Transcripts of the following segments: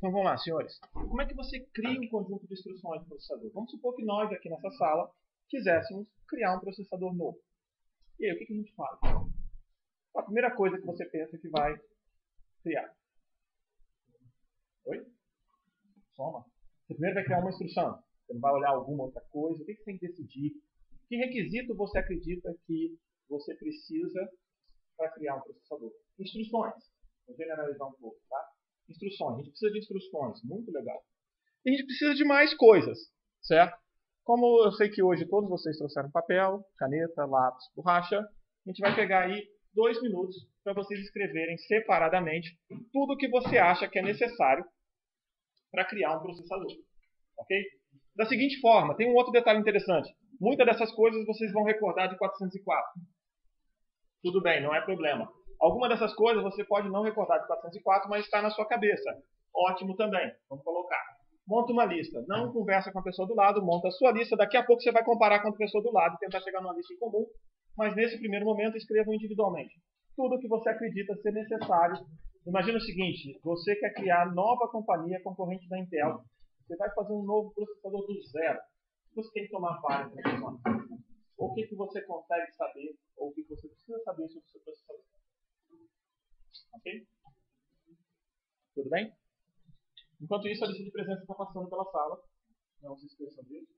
Então vamos lá, senhores. Como é que você cria um conjunto de instruções de processador? Vamos supor que nós aqui nessa sala quiséssemos criar um processador novo. E aí, o que a gente faz? A primeira coisa que você pensa que vai criar. Oi? Soma. Você primeiro vai criar uma instrução. Você não vai olhar alguma outra coisa. O que você tem que decidir? Que requisito você acredita que você precisa para criar um processador? Instruções. Vou generalizar um pouco, tá? Instruções. A gente precisa de instruções. Muito legal. E a gente precisa de mais coisas, certo? Como eu sei que hoje todos vocês trouxeram papel, caneta, lápis, borracha, a gente vai pegar aí 2 minutos para vocês escreverem separadamente tudo o que você acha que é necessário para criar um processador. Ok? Da seguinte forma, tem um outro detalhe interessante. Muitas dessas coisas vocês vão recordar de 404. Tudo bem, não é problema. Alguma dessas coisas você pode não recordar de 404, mas está na sua cabeça. Ótimo também. Vamos colocar. Monta uma lista. Não conversa com a pessoa do lado, monta a sua lista. Daqui a pouco você vai comparar com a pessoa do lado e tentar chegar numa lista em comum. Mas nesse primeiro momento, escrevam individualmente. Tudo o que você acredita ser necessário. Imagina o seguinte, você quer criar nova companhia concorrente da Intel. Você vai fazer um novo processador do zero. Você tem que tomar várias decisões. O que você consegue saber, ou o que você precisa saber sobre o seu processador. Ok? Tudo bem? Enquanto isso, a lista de presença está passando pela sala. Não se esqueçam disso.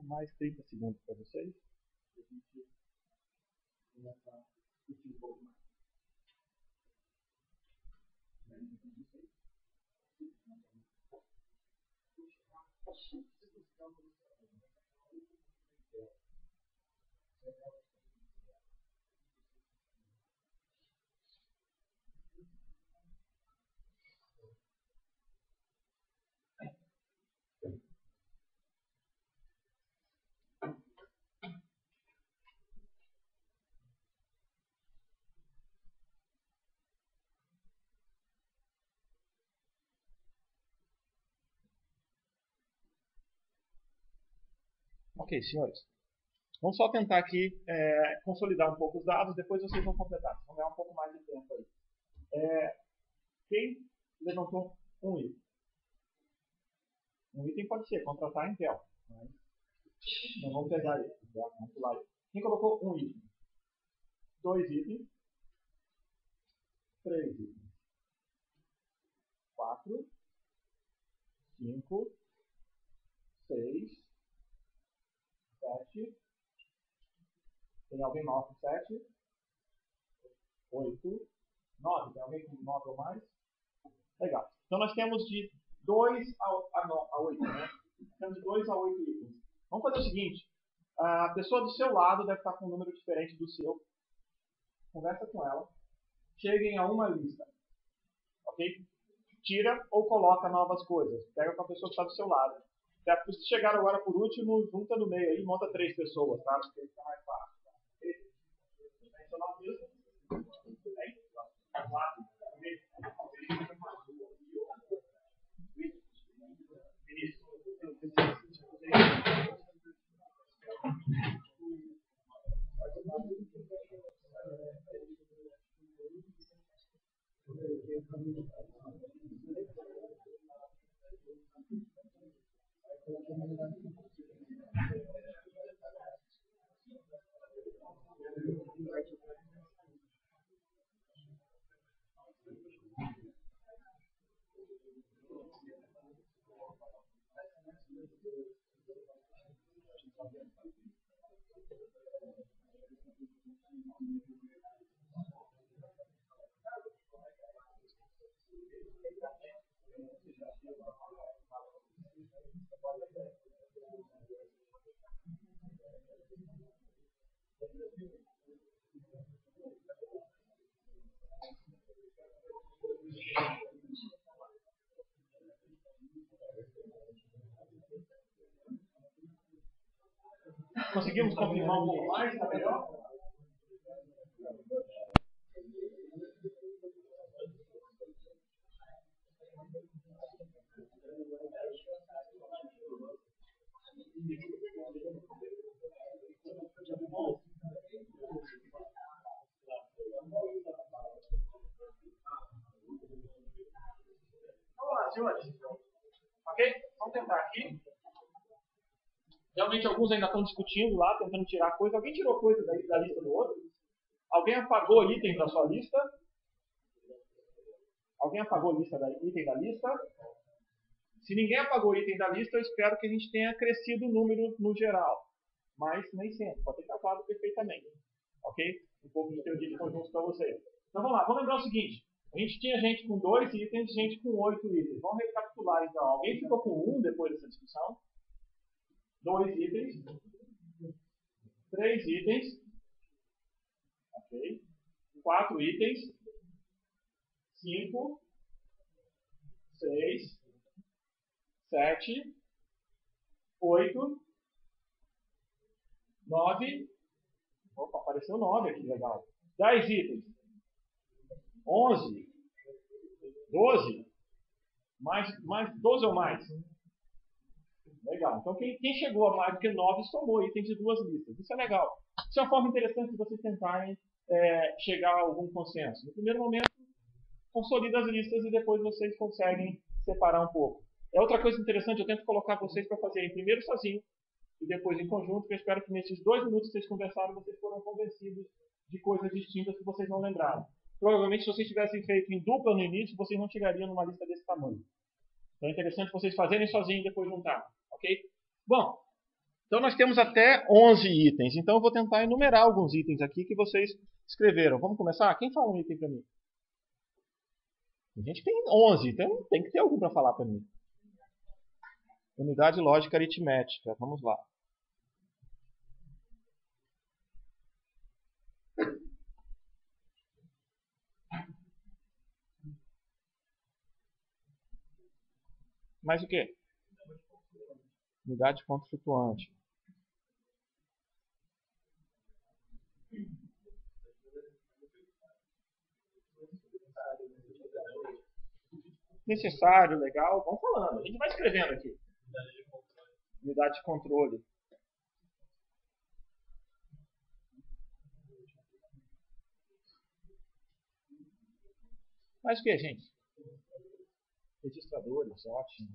Mais 30 segundos para vocês. A gente começa a discutir um pouco mais. Ok, senhores. Vamos só tentar aqui consolidar um pouco os dados, depois vocês vão completar. Vão ganhar um pouco mais de tempo aí. Quem levantou um item? Um item pode ser contratar a Intel. Mas não vamos pegar ele. Vamos pular ele. Quem colocou um item? 2 itens. 3 itens. 4. 5. 6. 7. Tem alguém maior que 7? 8. 9. Tem alguém com 9 ou mais? Legal. Então nós temos de 2 a 8, né? Temos de 2 a 8 itens. Vamos fazer o seguinte. A pessoa do seu lado deve estar com um número diferente do seu. Conversa com ela. Cheguem a uma lista. Ok? Tira ou coloca novas coisas. Pega com a pessoa que está do seu lado. Se chegar agora por último, junta no meio aí, monta 3 pessoas, tá? Porque fica mais fácil. Mencionar mesmo. Conseguimos confirmar um pouco mais? Está melhor? Vamos lá, senhores. Ok? Vamos tentar aqui. Realmente alguns ainda estão discutindo lá, tentando tirar coisa. Alguém tirou coisa da lista do outro? Alguém apagou itens da sua lista? Alguém apagou item da lista? Se ninguém apagou item da lista, eu espero que a gente tenha crescido o número no geral. Mas nem sempre. Pode ter acabado perfeitamente. Ok? Um pouco de teoria de conjunto para vocês. Então vamos lá. Vamos lembrar o seguinte. A gente tinha gente com 2 itens e gente com 8 itens. Vamos recapitular então. Alguém ficou com 1 depois dessa discussão? 2 itens. 3 itens. Ok. 4 itens. 5. 6. 7. 8. 9. Opa, apareceu 9 aqui, legal. 10 itens. 11. 12. Mais 12 ou mais? Legal. Então, quem chegou a mais do que 9 somou itens de 2 listas. Isso é legal. Isso é uma forma interessante de vocês tentarem chegar a algum consenso. No primeiro momento, consolida as listas e depois vocês conseguem separar um pouco. Outra coisa interessante, eu tento colocar vocês para fazerem primeiro sozinho e depois em conjunto, porque eu espero que nesses 2 minutos que vocês conversaram, vocês foram convencidos de coisas distintas que vocês não lembraram. Provavelmente, se vocês tivessem feito em dupla no início, vocês não chegariam numa lista desse tamanho. Então é interessante vocês fazerem sozinhos e depois juntar. Ok? Bom, então nós temos até 11 itens. Então eu vou tentar enumerar alguns itens aqui que vocês escreveram. Vamos começar? Quem fala um item para mim? A gente tem 11, então tem que ter algum para falar para mim. Unidade lógica aritmética. Vamos lá. Mais o quê? Unidade de ponto flutuante. Necessário, legal. Vamos falando. A gente vai escrevendo aqui. Unidade de controle. Mais o que, gente? Registradores, ótimo.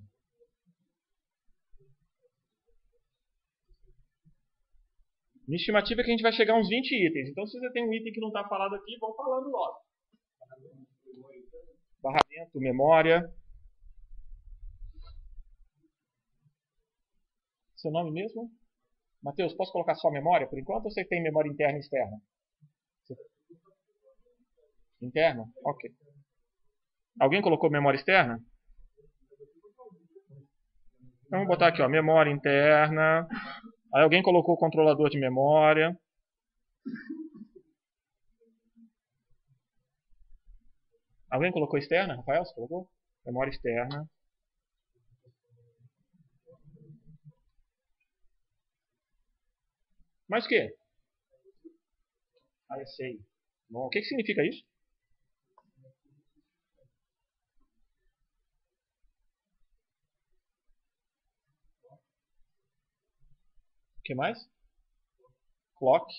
Minha estimativa é que a gente vai chegar a uns 20 itens. Então, se você tem um item que não está falado aqui, vão falando logo. Barramento, memória. Seu nome mesmo? Matheus, posso colocar só memória por enquanto ou você tem memória interna e externa? Interna? Ok. Alguém colocou memória externa? Então, vou botar aqui, ó, memória interna. Aí alguém colocou o controlador de memória. Alguém colocou externa? Rafael, você colocou? Memória externa. Mais o quê? Ah, eu sei. Bom, o que significa isso? O que mais? Clock.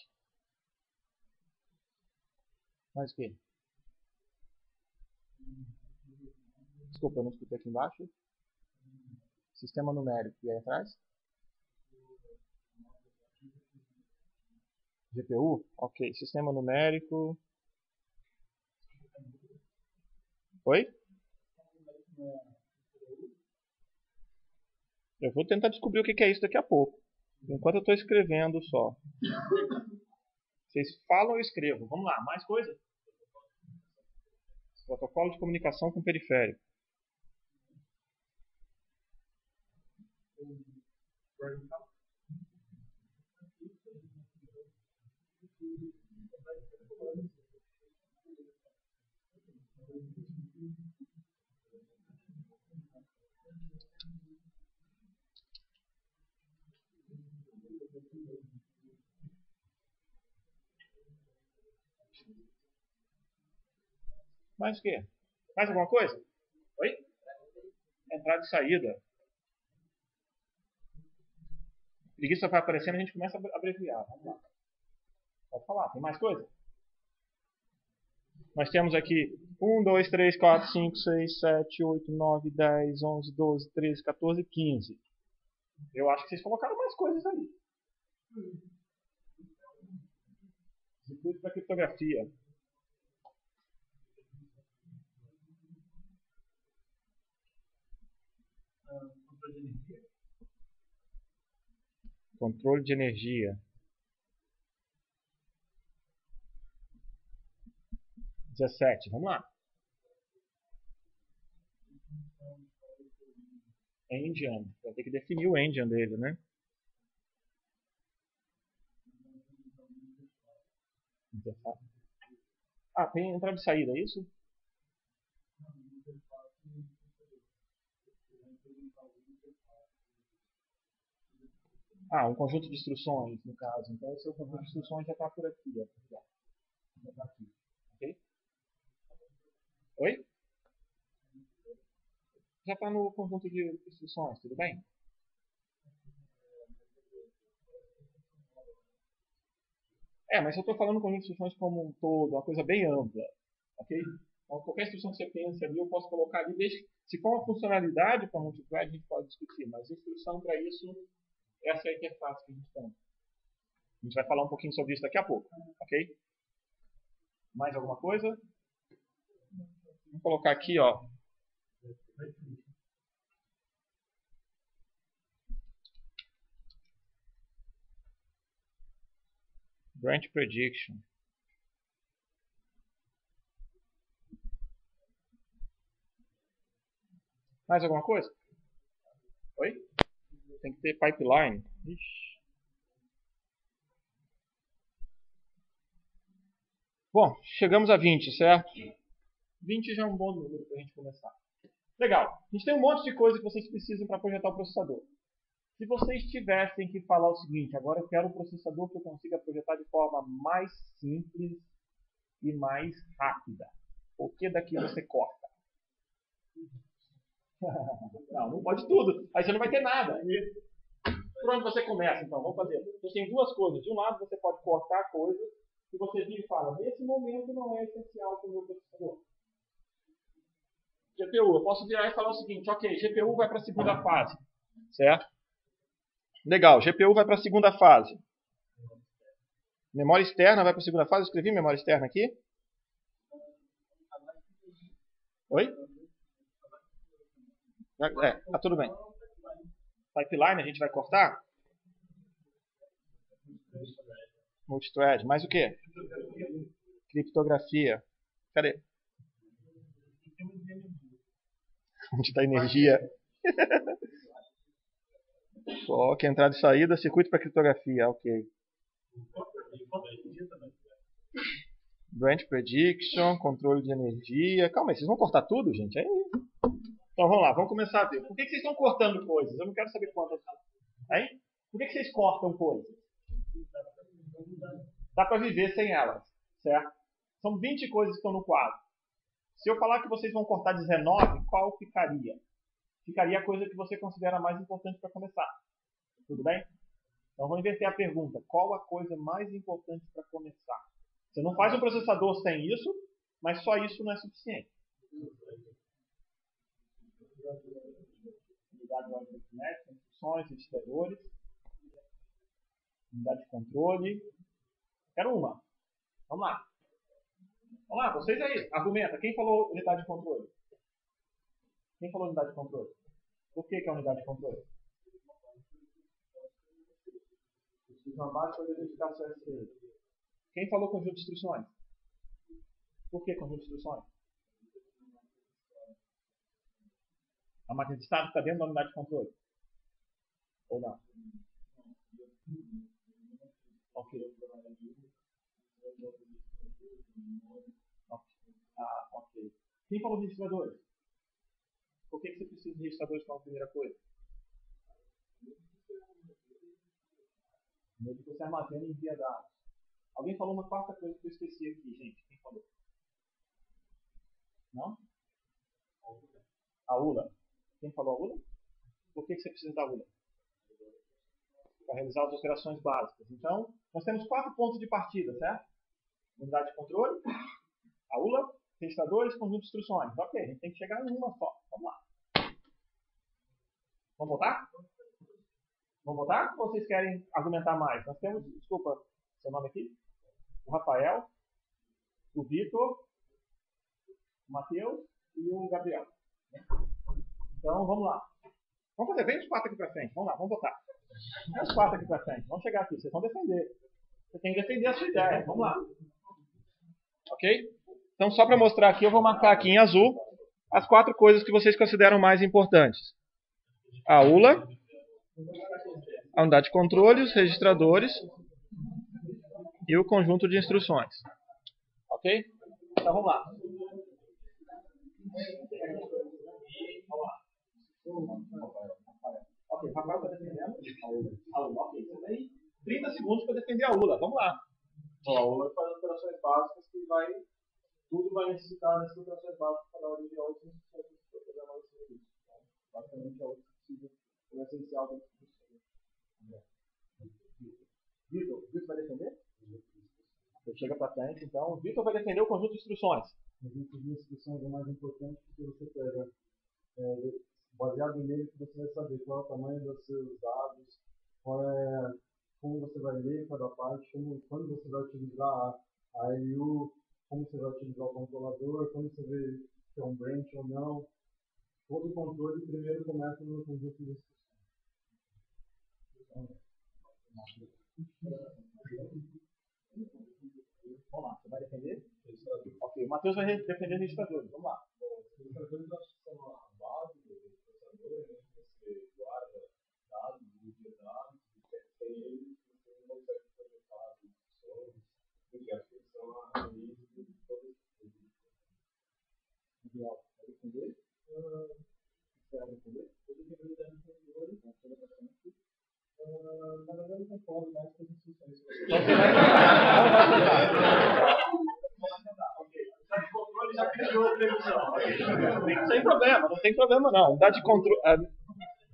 Mais o quê? Desculpa, eu não escutei aqui embaixo. Sistema numérico. E aí atrás? GPU? Ok. Sistema numérico. Oi? Eu vou tentar descobrir o que é isso daqui a pouco. Enquanto eu estou escrevendo só. Vocês falam, eu escrevo. Vamos lá, mais coisa? Protocolo de comunicação com periférico. Mais o quê? Mais alguma coisa? Oi? Entrada e saída. Preguiça vai aparecendo e a gente começa a abreviar. Vamos lá. Pode falar, tem mais coisa? Nós temos aqui 1, 2, 3, 4, 5, 6, 7, 8, 9, 10, 11, 12, 13, 14, 15. Eu acho que vocês colocaram mais coisas aí. Circuito para criptografia. Controle de energia. 17, vamos lá. Engine. Vai ter que definir o engine dele, né? Ah, tem entrada e saída, é isso? Ah, um conjunto de instruções, no caso. Então, esse conjunto de instruções já está por aqui. Já está aqui. Ok? Oi? Já está no conjunto de instruções, tudo bem? Mas eu estou falando conjunto de instruções como um todo, uma coisa bem ampla. Ok? Então, qualquer instrução que você pense ali, eu posso colocar ali. Se for uma funcionalidade para multithread, a gente pode discutir. Mas instrução para isso, essa é a interface que a gente tem. A gente vai falar um pouquinho sobre isso daqui a pouco. Ok? Mais alguma coisa? Vou colocar aqui, ó. Branch prediction. Mais alguma coisa? Oi? Tem que ter pipeline. Ixi. Bom, chegamos a 20, certo? 20 já é um bom número para a gente começar. Legal. A gente tem um monte de coisa que vocês precisam para projetar o processador. Se vocês tivessem que falar o seguinte, agora eu quero um processador que eu consiga projetar de forma mais simples e mais rápida. O que daqui você corta? Não pode tudo. Aí você não vai ter nada. Por onde você começa, então? Vamos fazer. Você tem duas coisas. De um lado, você pode cortar coisas e você vira e fala, nesse momento não é essencial para o meu processador. GPU. Eu posso virar e falar o seguinte, ok, GPU vai para a segunda fase. Certo? Legal, GPU vai para a segunda fase. Memória externa vai para a segunda fase. Eu escrevi memória externa aqui. Oi? Tá tudo bem. Pipeline a gente vai cortar? Multithread. Mais o quê? Criptografia. Cadê? Onde está a energia? Coloque entrada e saída, circuito para criptografia. Ok. Branch prediction, controle de energia. Calma aí, vocês vão cortar tudo, gente? Aí... Então vamos lá, vamos começar a ver. Por que vocês estão cortando coisas? Eu não quero saber quantas. Hein? Por que vocês cortam coisas? Dá para viver sem elas, certo? São 20 coisas que estão no quadro. Se eu falar que vocês vão cortar 19, qual ficaria? Ficaria a coisa que você considera mais importante para começar. Tudo bem? Então vou inverter a pergunta. Qual a coisa mais importante para começar? Você não faz um processador sem isso, mas só isso não é suficiente. Unidade de ordem aritmética, instruções, registradores, unidade de controle. Quero uma. Vamos lá. Vamos lá, vocês aí. Argumenta. Quem falou unidade de controle? Quem falou unidade de controle? Por que é unidade de controle? Instrução básica para identificar seu STI. Quem falou conjunto de instruções? Por que conjunto de instruções? A máquina de estado está dentro da unidade de controle? Ou não? Ok. Ok. Quem falou de registradores? Por que você precisa de registradores como primeira coisa? Meio que você armazena e envia dados. Alguém falou uma quarta coisa que eu esqueci aqui, gente. Quem falou? Não? A ULA. Quem falou a ULA? Por que você precisa da ULA? Para realizar as operações básicas. Então, nós temos 4 pontos de partida, certo? Unidade de controle, a ULA, registradores, conjunto de instruções. Ok, a gente tem que chegar em uma só. Vamos lá. Vamos voltar? Vamos voltar? Ou vocês querem argumentar mais? Nós temos, desculpa, seu nome aqui? O Rafael, o Vitor, o Matheus e o Gabriel. Então, vamos lá. Vamos fazer bem os 4 aqui para frente. Vamos lá, vamos votar. Vem os 4 aqui para frente. Vamos chegar aqui. Vocês vão defender. Você tem que defender a sua ideia. Vamos lá. Ok? Então, só para mostrar aqui, eu vou marcar aqui em azul as 4 coisas que vocês consideram mais importantes. A ULA, a unidade de controle, os registradores e o conjunto de instruções. Ok? Então, vamos lá. Ok, o Rafael está defendendo a ULA. Ok, você tem 30 segundos para defender a ULA. Vamos lá. Então, a ULA faz operações básicas que tudo vai necessitar dessas operações básicas para dar origem a outras instruções para programar esse serviço. Basicamente, é o que precisa, o essencial da instrução. Vitor vai defender? Você chega para frente, então. O Vitor vai defender o conjunto de instruções. O conjunto de instruções é mais importante porque você pega, baseado nele, que você vai saber qual é o tamanho dos seus dados, como você vai ler cada parte, quando você vai utilizar a ALU, como você vai utilizar o controlador, quando você vê se é um branch ou não. Todo o controle primeiro começa no conjunto de instruções. Vamos lá, você vai defender? Ok, o Matheus vai defender registradores. Vamos lá. Registradores acho que são a base do processador, né? Você guarda dados, divide dados, e sem eles você não consegue projetar instruções, porque acho que são a raiz de todas as coisas. Ideal. Vai defender? Você vai defender? Eu defendo unidade de controle, na verdade, eu concordo mais com as instruções. Sem problema, não tem problema não. Unidade de controle.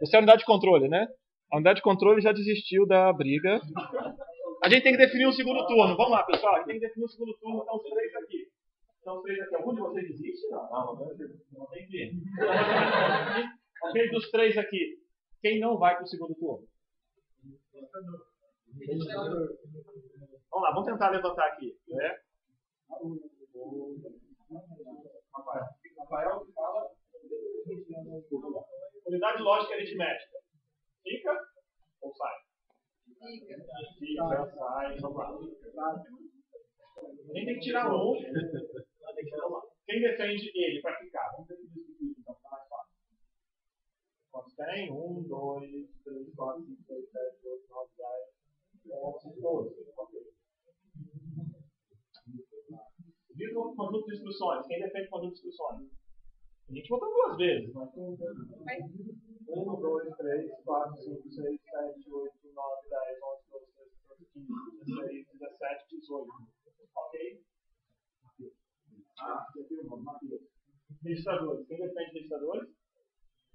Você é a unidade de controle, né? A unidade de controle já desistiu da briga. A gente tem que definir um segundo turno. Vamos lá, pessoal. A gente tem que definir um segundo turno. Estão os 3 aqui. São os 3 aqui. Algum de vocês existe? Não, não tem que. Ok, dos 3 aqui, quem não vai para o segundo turno? Vamos lá, vamos tentar levantar aqui. Né? Rafael fala. Unidade lógica aritmética. Fica ou sai? Fica, sai, vamos lá. A gente tem que tirar um. Quem defende ele para ficar? Vamos definir isso aqui, então fica mais fácil. Quantos tem? 1, 2, 3, 4, 5, 6, 7, 8, 9, 10, 11, 12. Ok. Diz o conjunto de instruções. Quem defende o conjunto de instruções? A gente botou 2 vezes. Mas 1, 2, 3, 4, 5, 6, 7, 8, 9, 10, 11, 12, 13, 14, 15, 16, 17, 18. Ok? Registradores. Quem defende registradores?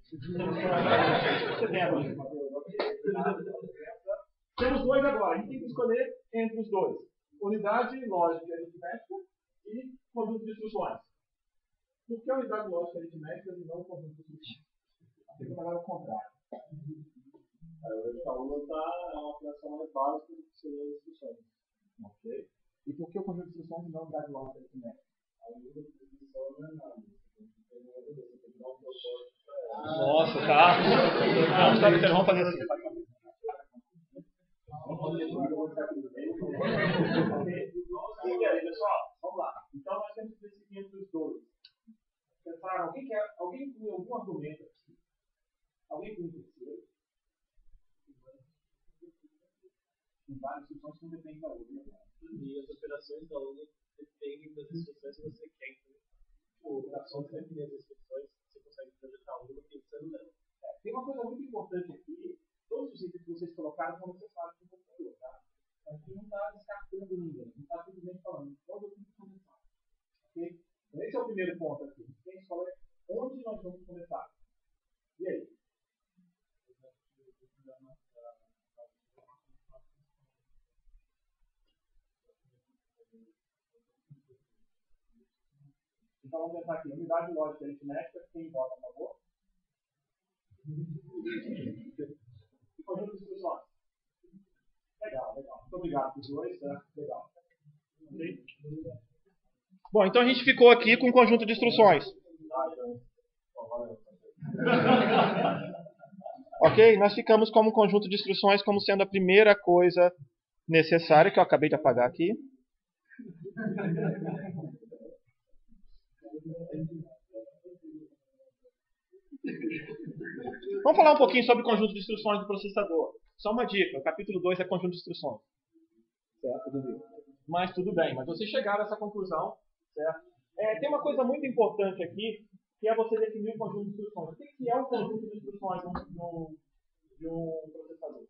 Você tem agora, Matheus. Temos 2 agora. A gente tem que escolher entre os 2. Unidade lógica aritmética e conjunto de instruções. Por que a unidade lógica aritmética e não o conjunto de instruções? Temos agora o contrário. A uma é uma operação mais básica do que seriam as instruções. Ok? E por que o conjunto de instruções e não a unidade lógica aritmética? A unidade de instrução não é nada. Nossa, tá? Não, sabe, vocês vão fazer assim. E aí, pessoal, vamos lá. Então, nós temos que decidir entre os 2. Pensaram, alguém tem algum argumento aqui? Alguém tem um terceiro? Tem várias instruções que não dependem da outra. E as operações da outra dependem das instruções que você quer. Operações que definem as instruções, você consegue projetar uma pensando nela. Tem uma coisa muito importante aqui. Todos os itens que vocês colocaram são necessários para o computador, tá? Aqui não está descartando ninguém, não está simplesmente falando quando eu tenho que começar. Ok? Então, esse é o primeiro ponto aqui. A gente tem que escolher onde nós vamos começar. E aí? Então vamos pensar aqui. Unidade lógica aritmética, quem vota a favor? Conjunto de instruções. Legal. Muito obrigado por 2, tá? Legal. Bom, então a gente ficou aqui com um conjunto de instruções. Ok? Nós ficamos como um conjunto de instruções como sendo a primeira coisa necessária, que eu acabei de apagar aqui. Vamos falar um pouquinho sobre o conjunto de instruções do processador. Só uma dica, o capítulo 2 é conjunto de instruções. Certo? Mas tudo bem, mas vocês chegaram a essa conclusão, certo? Tem uma coisa muito importante aqui, que é você definir o conjunto de instruções. O que é o conjunto de instruções de um processador?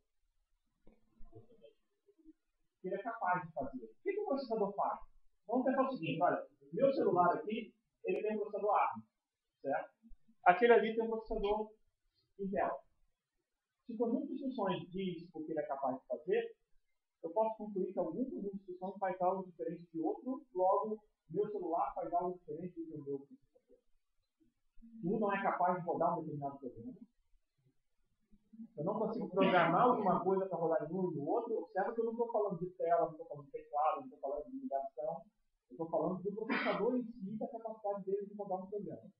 Ele é capaz de fazer. O que o processador faz? Vamos pensar o seguinte, olha, meu celular aqui, ele tem um processador ARM, certo? Aquele ali tem um processador Intel. Se o conjunto de instruções diz o que ele é capaz de fazer, eu posso concluir que algum conjunto de instruções faz algo diferente de outro, logo, meu celular faz algo diferente do meu processador. Um não é capaz de rodar um determinado programa. Eu não consigo programar alguma coisa para rodar em um e no outro. Observa que eu não estou falando de tela, não estou falando de teclado, não estou falando de ligação. Eu estou falando do processador em si, da capacidade dele de rodar um programa.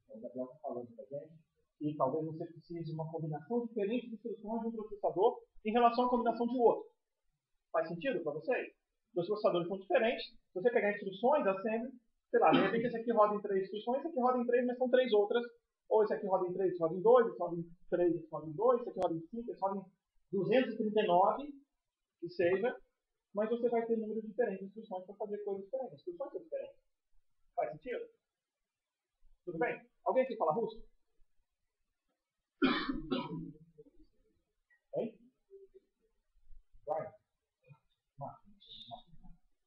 O Gabriel está falando para a gente que talvez você precise de uma combinação diferente de instruções de um processador em relação à combinação de outro. Faz sentido para vocês? Os processadores são diferentes. Se você pegar instruções, assembly, sei lá, de repente esse aqui roda em 3 instruções, esse aqui roda em 3, mas são 3 outras. Ou esse aqui roda em 3, esse roda em 2, esse roda em 3, esse roda em 2, esse aqui roda em 5, esse roda em 239, que seja. Mas você vai ter números diferentes de instruções para fazer coisas diferentes. Instruções são diferentes. Faz sentido? Tudo bem? Alguém aqui fala russo? Hein? Vai.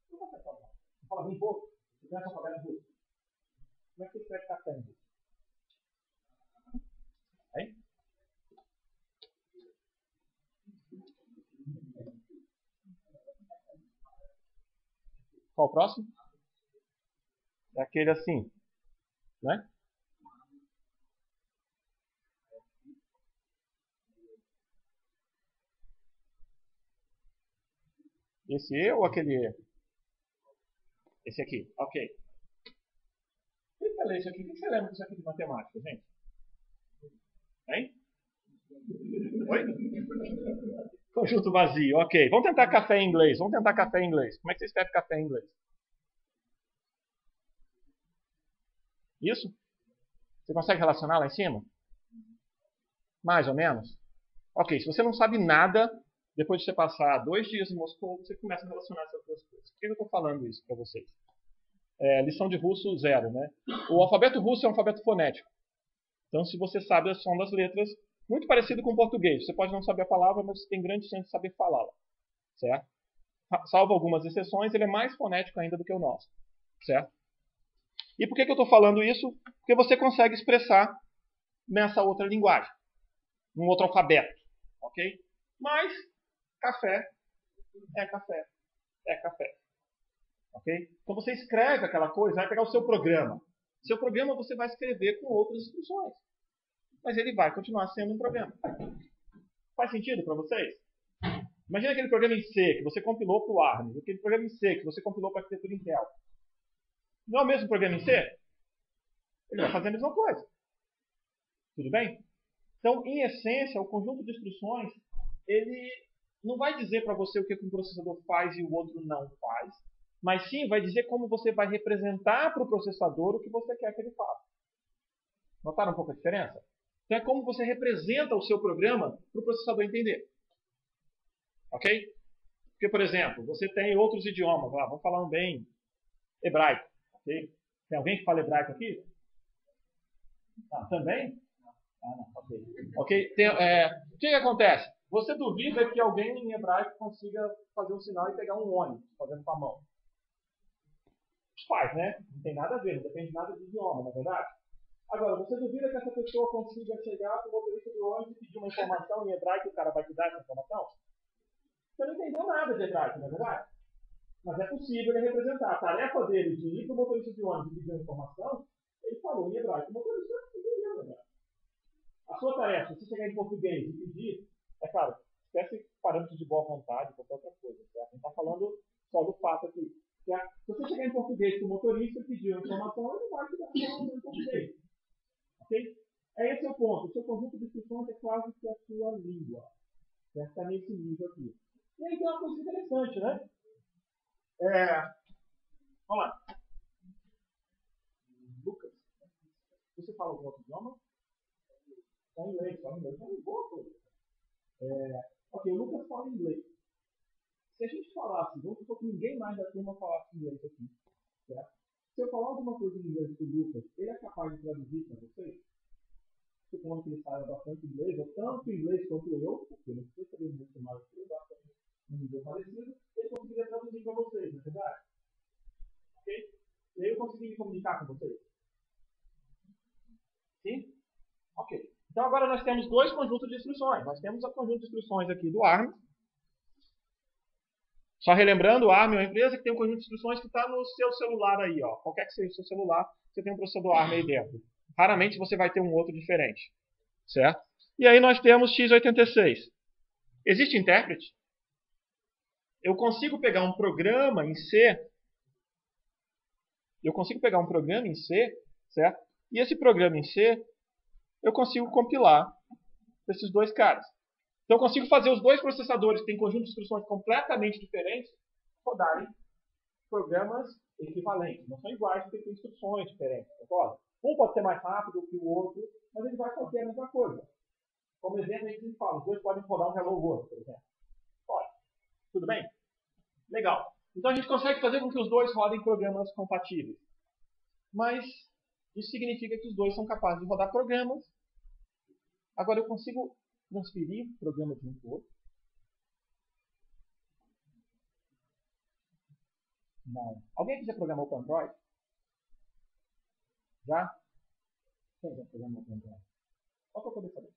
Você fala bem pouco? Você começa a falar em russo. Como é que você escreve café em russo? Qual o próximo? É aquele assim, né? Esse E ou aquele E? Esse aqui, ok. Tenta ler isso aqui. O que você lembra disso aqui de matemática, gente? Hein? Oi? Conjunto vazio, ok. Vamos tentar café em inglês. Vamos tentar café em inglês. Como é que você escreve café em inglês? Isso? Você consegue relacionar lá em cima? Mais ou menos? Ok, se você não sabe nada, depois de você passar 2 dias em Moscou, você começa a relacionar essas duas coisas. Por que eu estou falando isso para vocês? Lição de russo 0, né? O alfabeto russo é um alfabeto fonético. Então, se você sabe o som das letras, muito parecido com o português. Você pode não saber a palavra, mas você tem grande chance de saber falá-la. Certo? Salvo algumas exceções, ele é mais fonético ainda do que o nosso. Certo? E por que eu estou falando isso? Porque você consegue expressar nessa outra linguagem, num outro alfabeto. Ok? Mas café é café é café. Ok? Então você escreve aquela coisa, vai pegar o seu programa. Seu programa você vai escrever com outras instruções. Mas ele vai continuar sendo um programa. Faz sentido para vocês? Imagina aquele programa em C que você compilou para o ARM, aquele programa em C que você compilou para a arquitetura Intel. Não é o mesmo programa em C? Ele vai fazer a mesma coisa. Tudo bem? Então, em essência, o conjunto de instruções, ele não vai dizer para você o que um processador faz e o outro não faz, mas sim vai dizer como você vai representar para o processador o que você quer que ele faça. Notaram um pouco a diferença? Então é como você representa o seu programa para o processador entender. Ok? Porque, por exemplo, você tem outros idiomas. Vamos falar um bem hebraico. Okay? Tem alguém que fala hebraico aqui? Também? Não. Ok. Ok. O que acontece? Você duvida que alguém em hebraico consiga fazer um sinal e pegar um ônibus fazendo com a mão? Faz, né? Não tem nada a ver, não depende nada do idioma, na verdade. Agora, você duvida que essa pessoa consiga chegar para o motorista do ônibus e pedir uma informação em hebraico e o cara vai te dar essa informação? Você não entendeu nada de hebraico, na verdade? Mas é possível ele representar. A tarefa dele de ir para o motorista de ônibus e pedir uma informação, ele falou em hebraico. O motorista entendeu, né? A sua tarefa, se você chegar em português e pedir, é claro, esquece parâmetros de boa vontade, qualquer outra coisa. Certo? A gente está falando só do fato aqui. Certo? Se você chegar em português para o motorista e pedir uma informação, ele não vai te dar a informação em português. Ok? Esse é o ponto. O seu conjunto de instruções é quase que a sua língua. Está nesse nível aqui. E aí tem uma coisa interessante, né? Vamos lá. Lucas, você fala algum outro idioma? Só inglês. É uma boa coisa. Ok, o Lucas fala inglês. Se a gente falasse, vamos supor que ninguém mais da turma falasse inglês aqui. Certo? Se eu falar alguma coisa em inglês para o Lucas, ele é capaz de traduzir para vocês? Supondo que ele saiba bastante inglês, ou tanto inglês quanto eu, porque não precisa saber muito mais que eu, bastante um nível parecido, ele conseguiria traduzir para vocês, não é verdade? Ok? E aí eu consegui me comunicar com vocês? Sim? Ok. Então agora nós temos dois conjuntos de instruções. Nós temos o conjunto de instruções aqui do ARM. Só relembrando, o ARM é uma empresa que tem um conjunto de instruções que está no seu celular aí. Ó. Qualquer que seja o seu celular, você tem um processador ARM aí dentro. Raramente você vai ter um outro diferente. Certo? E aí nós temos x86. Existe intérprete? Eu consigo pegar um programa em C. Certo? E esse programa em C, eu consigo compilar esses dois caras. Então eu consigo fazer os dois processadores que têm conjunto de instruções completamente diferentes rodarem programas equivalentes. Não são iguais porque tem instruções diferentes. Concorda? Um pode ser mais rápido que o outro, mas ele vai fazer a mesma coisa. Como exemplo, a gente fala, os dois podem rodar um Hello World, por exemplo. Pode. Tudo bem? Legal. Então a gente consegue fazer com que os dois rodem programas compatíveis. Mas isso significa que os dois são capazes de rodar programas. Agora eu consigo transferir o programa de um para o outro? Não. Alguém aqui já programou para Android? Já? Quem já programou para Android? Só para poder saber.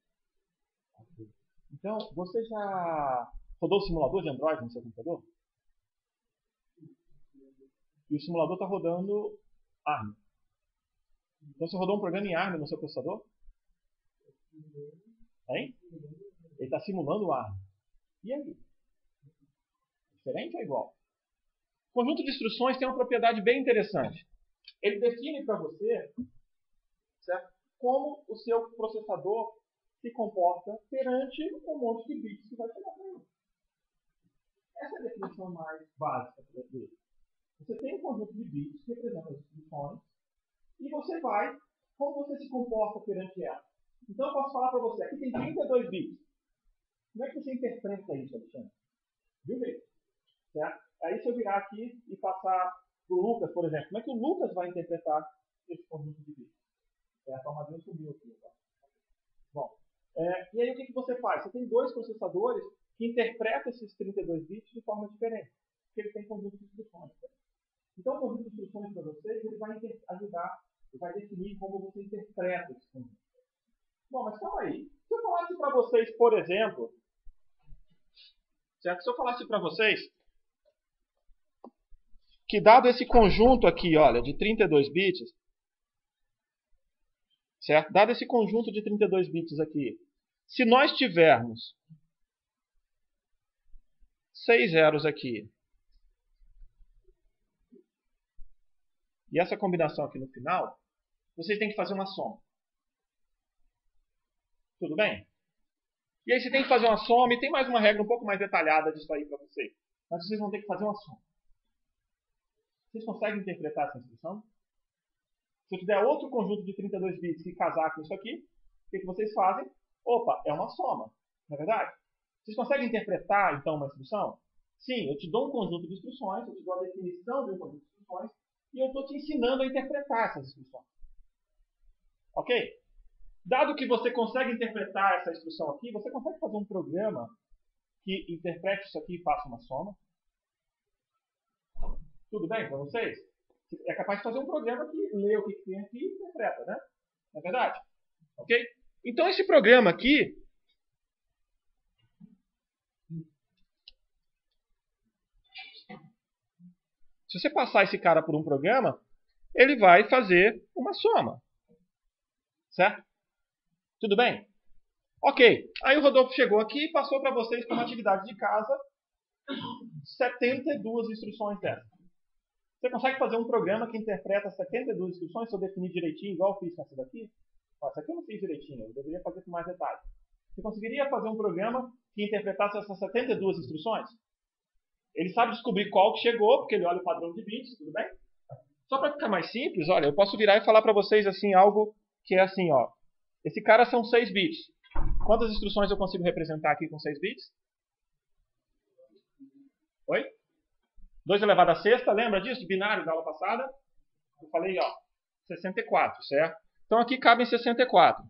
Okay. Então, você já rodou o simulador de Android no seu computador? e o simulador está rodando ARM. Então você rodou um programa em ARM no seu processador? Hein? Ele está simulando o ARM. E aí? Diferente ou igual? O conjunto de instruções tem uma propriedade bem interessante. Ele define para você, certo, como o seu processador se comporta perante um monte de bits que vai chegar para ele. Essa é a definição mais básica dele. Você tem um conjunto de bits que representam as instruções e você vai, como você se comporta perante ela. Então eu posso falar para você, aqui tem 32 bits. Como é que você interpreta isso, Alexandre? Viu bem? Certo? Aí se eu virar aqui e passar para o Lucas, por exemplo, como é que o Lucas vai interpretar esse conjunto de bits? A armadilha subiu aqui. Tá? Bom, e aí o que você faz? Você tem dois processadores que interpretam esses 32 bits de forma diferente, porque ele tem conjunto de instruções. Tá? Então o conjunto de instruções para vocês ele vai ajudar, ele vai definir como você interpreta esse conjunto. Bom, mas calma aí. Se eu falasse para vocês, por exemplo, certo? Se eu falasse para vocês que dado esse conjunto aqui, olha, de 32 bits, certo? Dado esse conjunto de 32 bits aqui, se nós tivermos 6 zeros aqui, e essa combinação aqui no final, vocês têm que fazer uma soma. Tudo bem? E aí você tem que fazer uma soma, e tem mais uma regra um pouco mais detalhada disso aí para vocês. Mas vocês vão ter que fazer uma soma. Vocês conseguem interpretar essa instrução? Se eu tiver outro conjunto de 32 bits que casar com isso aqui, o que vocês fazem? Opa, é uma soma. Não é verdade? Vocês conseguem interpretar, então, uma instrução? Sim, eu te dou um conjunto de instruções, eu te dou a definição de um conjunto de instruções, e eu estou te ensinando a interpretar essas instruções. Ok? Dado que você consegue interpretar essa instrução aqui, você consegue fazer um programa que interprete isso aqui e faça uma soma? Tudo bem para vocês? É capaz de fazer um programa que lê o que tem aqui e interpreta, né? Não é verdade? Ok? Então esse programa aqui, se você passar esse cara por um programa, ele vai fazer uma soma. Certo? Tudo bem? Ok. Aí o Rodolfo chegou aqui e passou para vocês como atividade de casa 72 instruções dessas. Você consegue fazer um programa que interpreta 72 instruções se eu definir direitinho, igual eu fiz com essa daqui? Essa aqui eu não fiz direitinho, eu deveria fazer com mais detalhes. Você conseguiria fazer um programa que interpretasse essas 72 instruções? Ele sabe descobrir qual que chegou, porque ele olha o padrão de bits, tudo bem? Só para ficar mais simples, olha, eu posso virar e falar para vocês assim algo que é assim, ó. Esse cara são 6 bits. Quantas instruções eu consigo representar aqui com 6 bits? Oi? 2 elevado a sexta, lembra disso? De binário da aula passada? Eu falei, ó, 64, certo? Então aqui cabem 64.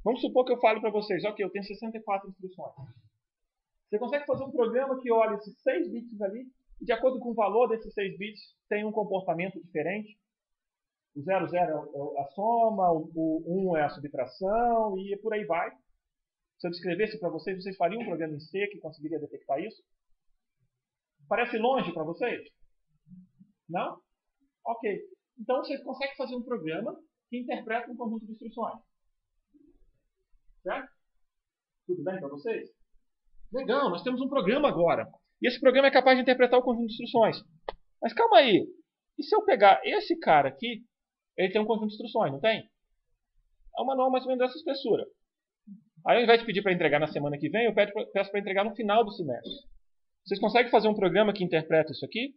Vamos supor que eu fale para vocês, ok, eu tenho 64 instruções. Você consegue fazer um programa que olha esses 6 bits ali, e de acordo com o valor desses 6 bits, tem um comportamento diferente. O 00 é a soma, o 1 é a subtração, e por aí vai. Se eu descrevesse para vocês, vocês fariam um programa em C que conseguiria detectar isso? Parece longe para vocês? Não? Ok. Então você consegue fazer um programa que interpreta um conjunto de instruções. Certo? Tudo bem para vocês? Legal, nós temos um programa agora. E esse programa é capaz de interpretar o conjunto de instruções. Mas calma aí. E se eu pegar esse cara aqui, ele tem um conjunto de instruções, não tem? É um manual mais ou menos dessa espessura. Aí ao invés de pedir para entregar na semana que vem, eu peço para entregar no final do semestre. Vocês conseguem fazer um programa que interpreta isso aqui?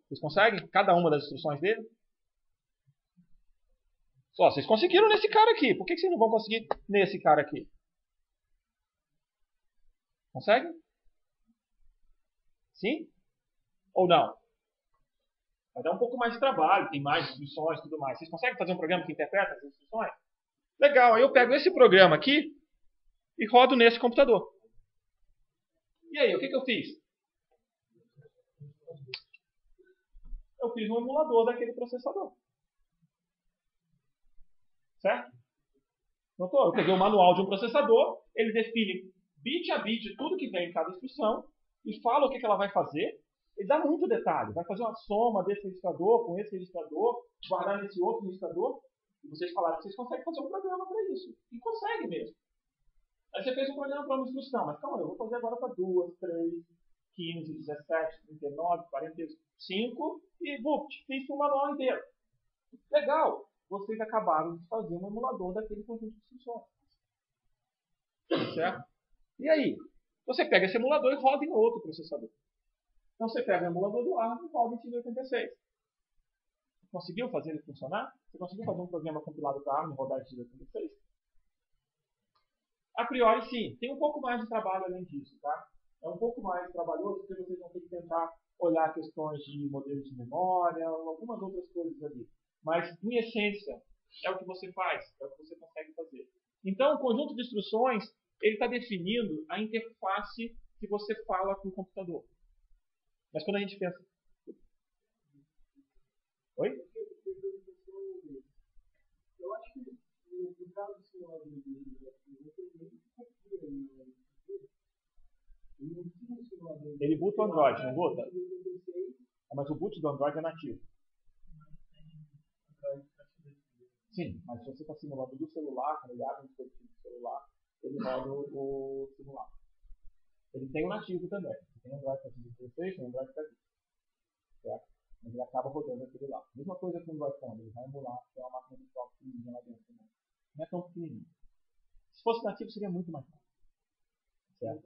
Vocês conseguem? Cada uma das instruções dele? Só, vocês conseguiram nesse cara aqui. Por que vocês não vão conseguir nesse cara aqui? Conseguem? Sim? Ou não? Vai dar um pouco mais de trabalho, tem mais instruções e tudo mais. Vocês conseguem fazer um programa que interpreta as instruções? Legal, aí eu pego esse programa aqui e rodo nesse computador. E aí, o que eu fiz? Eu fiz um emulador daquele processador. Certo? Notou? Eu peguei o manual de um processador, ele define bit a bit tudo que vem em cada instrução e fala o que ela vai fazer. Ele dá muito detalhe. Vai fazer uma soma desse registrador com esse registrador, guardar nesse outro registrador. E vocês falaram que vocês conseguem fazer um programa para isso. E consegue mesmo. Aí você fez um programa para uma instrução. Mas calma, eu vou fazer agora para 2, 3, 15, 17, 39, 45 e fiz o manual inteiro. Legal! Vocês acabaram de fazer um emulador daquele conjunto de instruções. Certo? E aí? Você pega esse emulador e roda em outro processador. Então você pega o emulador do ARM e roda em x86. Conseguiu fazer ele funcionar? Você conseguiu fazer um programa compilado para ARM e rodar em x86? A priori, sim. Tem um pouco mais de trabalho além disso, tá? É um pouco mais trabalhoso porque vocês vão ter que tentar olhar questões de modelos de memória, algumas outras coisas ali. Mas, em essência, é o que você faz, é o que você consegue fazer. Então, o conjunto de instruções, ele está definindo a interface que você fala com o computador. Mas quando a gente pensa... Oi? Eu acho que no caso do simulador ele boota o Android, não boota? Mas o boot do Android é nativo. Sim, mas se você está simulando do celular, quando ele abre um dispositivo do celular, ele roda o simulado. Ele tem o nativo também. Tem Android para x86, tem Android para isso. Certo? Mas ele acaba rodando aquele lá. Mesma coisa com o iPhone, ele vai emular, tem uma máquina virtual pequenininha lá dentro também. Não é tão pequenininho. Se fosse nativo seria muito mais fácil. Certo?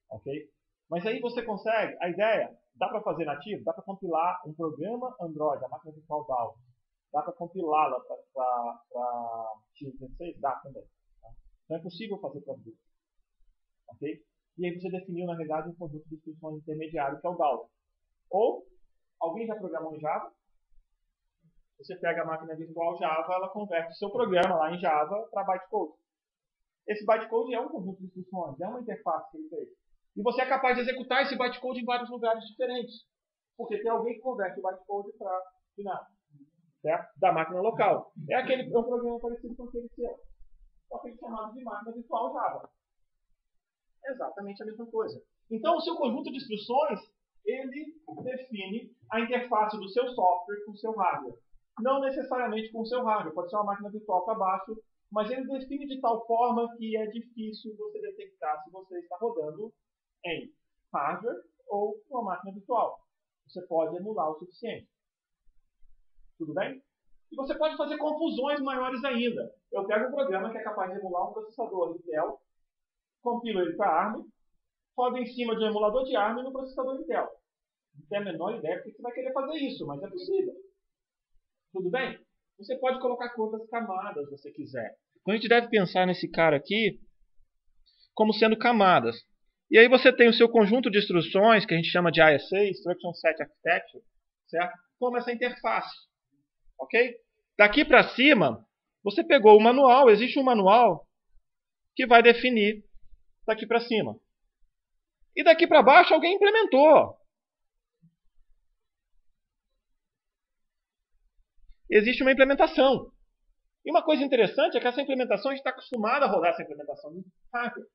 Ok? Mas aí você consegue, a ideia, dá para fazer nativo? Dá para compilar um programa Android, a máquina virtual DAO. Dá para compilá-la para x86? Dá também. Tá? Então é possível fazer para tudo. Ok? E aí você definiu, na realidade, um conjunto de instruções intermediário, que é o DAO. Ou, alguém já programou em Java? Você pega a máquina virtual Java, ela converte o seu programa lá em Java para bytecode. Esse bytecode é um conjunto de instruções, é uma interface que ele fez. E você é capaz de executar esse bytecode em vários lugares diferentes. Porque tem alguém que converte o bytecode para binário. Certo? Da máquina local. É um programa parecido com aquele seu. Só que ele é chamado de máquina virtual Java. É exatamente a mesma coisa. Então, o seu conjunto de instruções, ele define a interface do seu software com o seu hardware. Não necessariamente com o seu hardware, pode ser uma máquina virtual para baixo, mas ele define de tal forma que é difícil você detectar se você está rodando em hardware ou uma máquina virtual. Você pode emular o suficiente. Tudo bem? E você pode fazer confusões maiores ainda. Eu pego um programa que é capaz de emular um processador Intel, compilo ele para ARM, roda em cima de um emulador de ARM no processador Intel. Não tem a menor ideia porque você vai querer fazer isso, mas é possível. Tudo bem? Você pode colocar quantas camadas você quiser. Então a gente deve pensar nesse cara aqui como sendo camadas. E aí você tem o seu conjunto de instruções, que a gente chama de ISA, Instruction Set Architecture, certo? Como essa interface. Ok? Daqui para cima, você pegou o manual, existe um manual que vai definir daqui para cima. E daqui para baixo alguém implementou. Existe uma implementação. E uma coisa interessante é que essa implementação, a gente está acostumado a rodar essa implementação no hardware.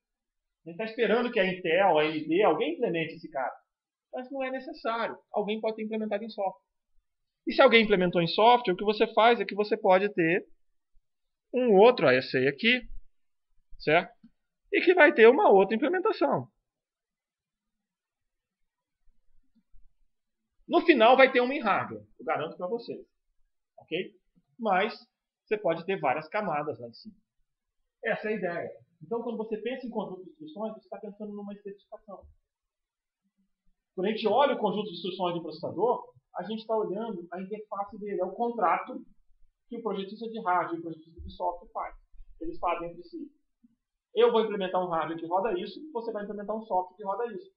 A gente está esperando que a Intel, a AMD, alguém implemente esse cara. Mas não é necessário. Alguém pode ter implementado em software. E se alguém implementou em software, o que você faz é que você pode ter um outro ISA aqui, certo? E que vai ter uma outra implementação. No final vai ter uma em hardware, eu garanto para vocês. Ok? Mas você pode ter várias camadas lá em cima. Essa é a ideia. Então, quando você pensa em conjunto de instruções, você está pensando numa especificação. Quando a gente olha o conjunto de instruções do processador, a gente está olhando a interface dele, é o contrato que o projetista de hardware e o projetista de software faz. Eles fazem entre si. Eu vou implementar um hardware que roda isso, você vai implementar um software que roda isso.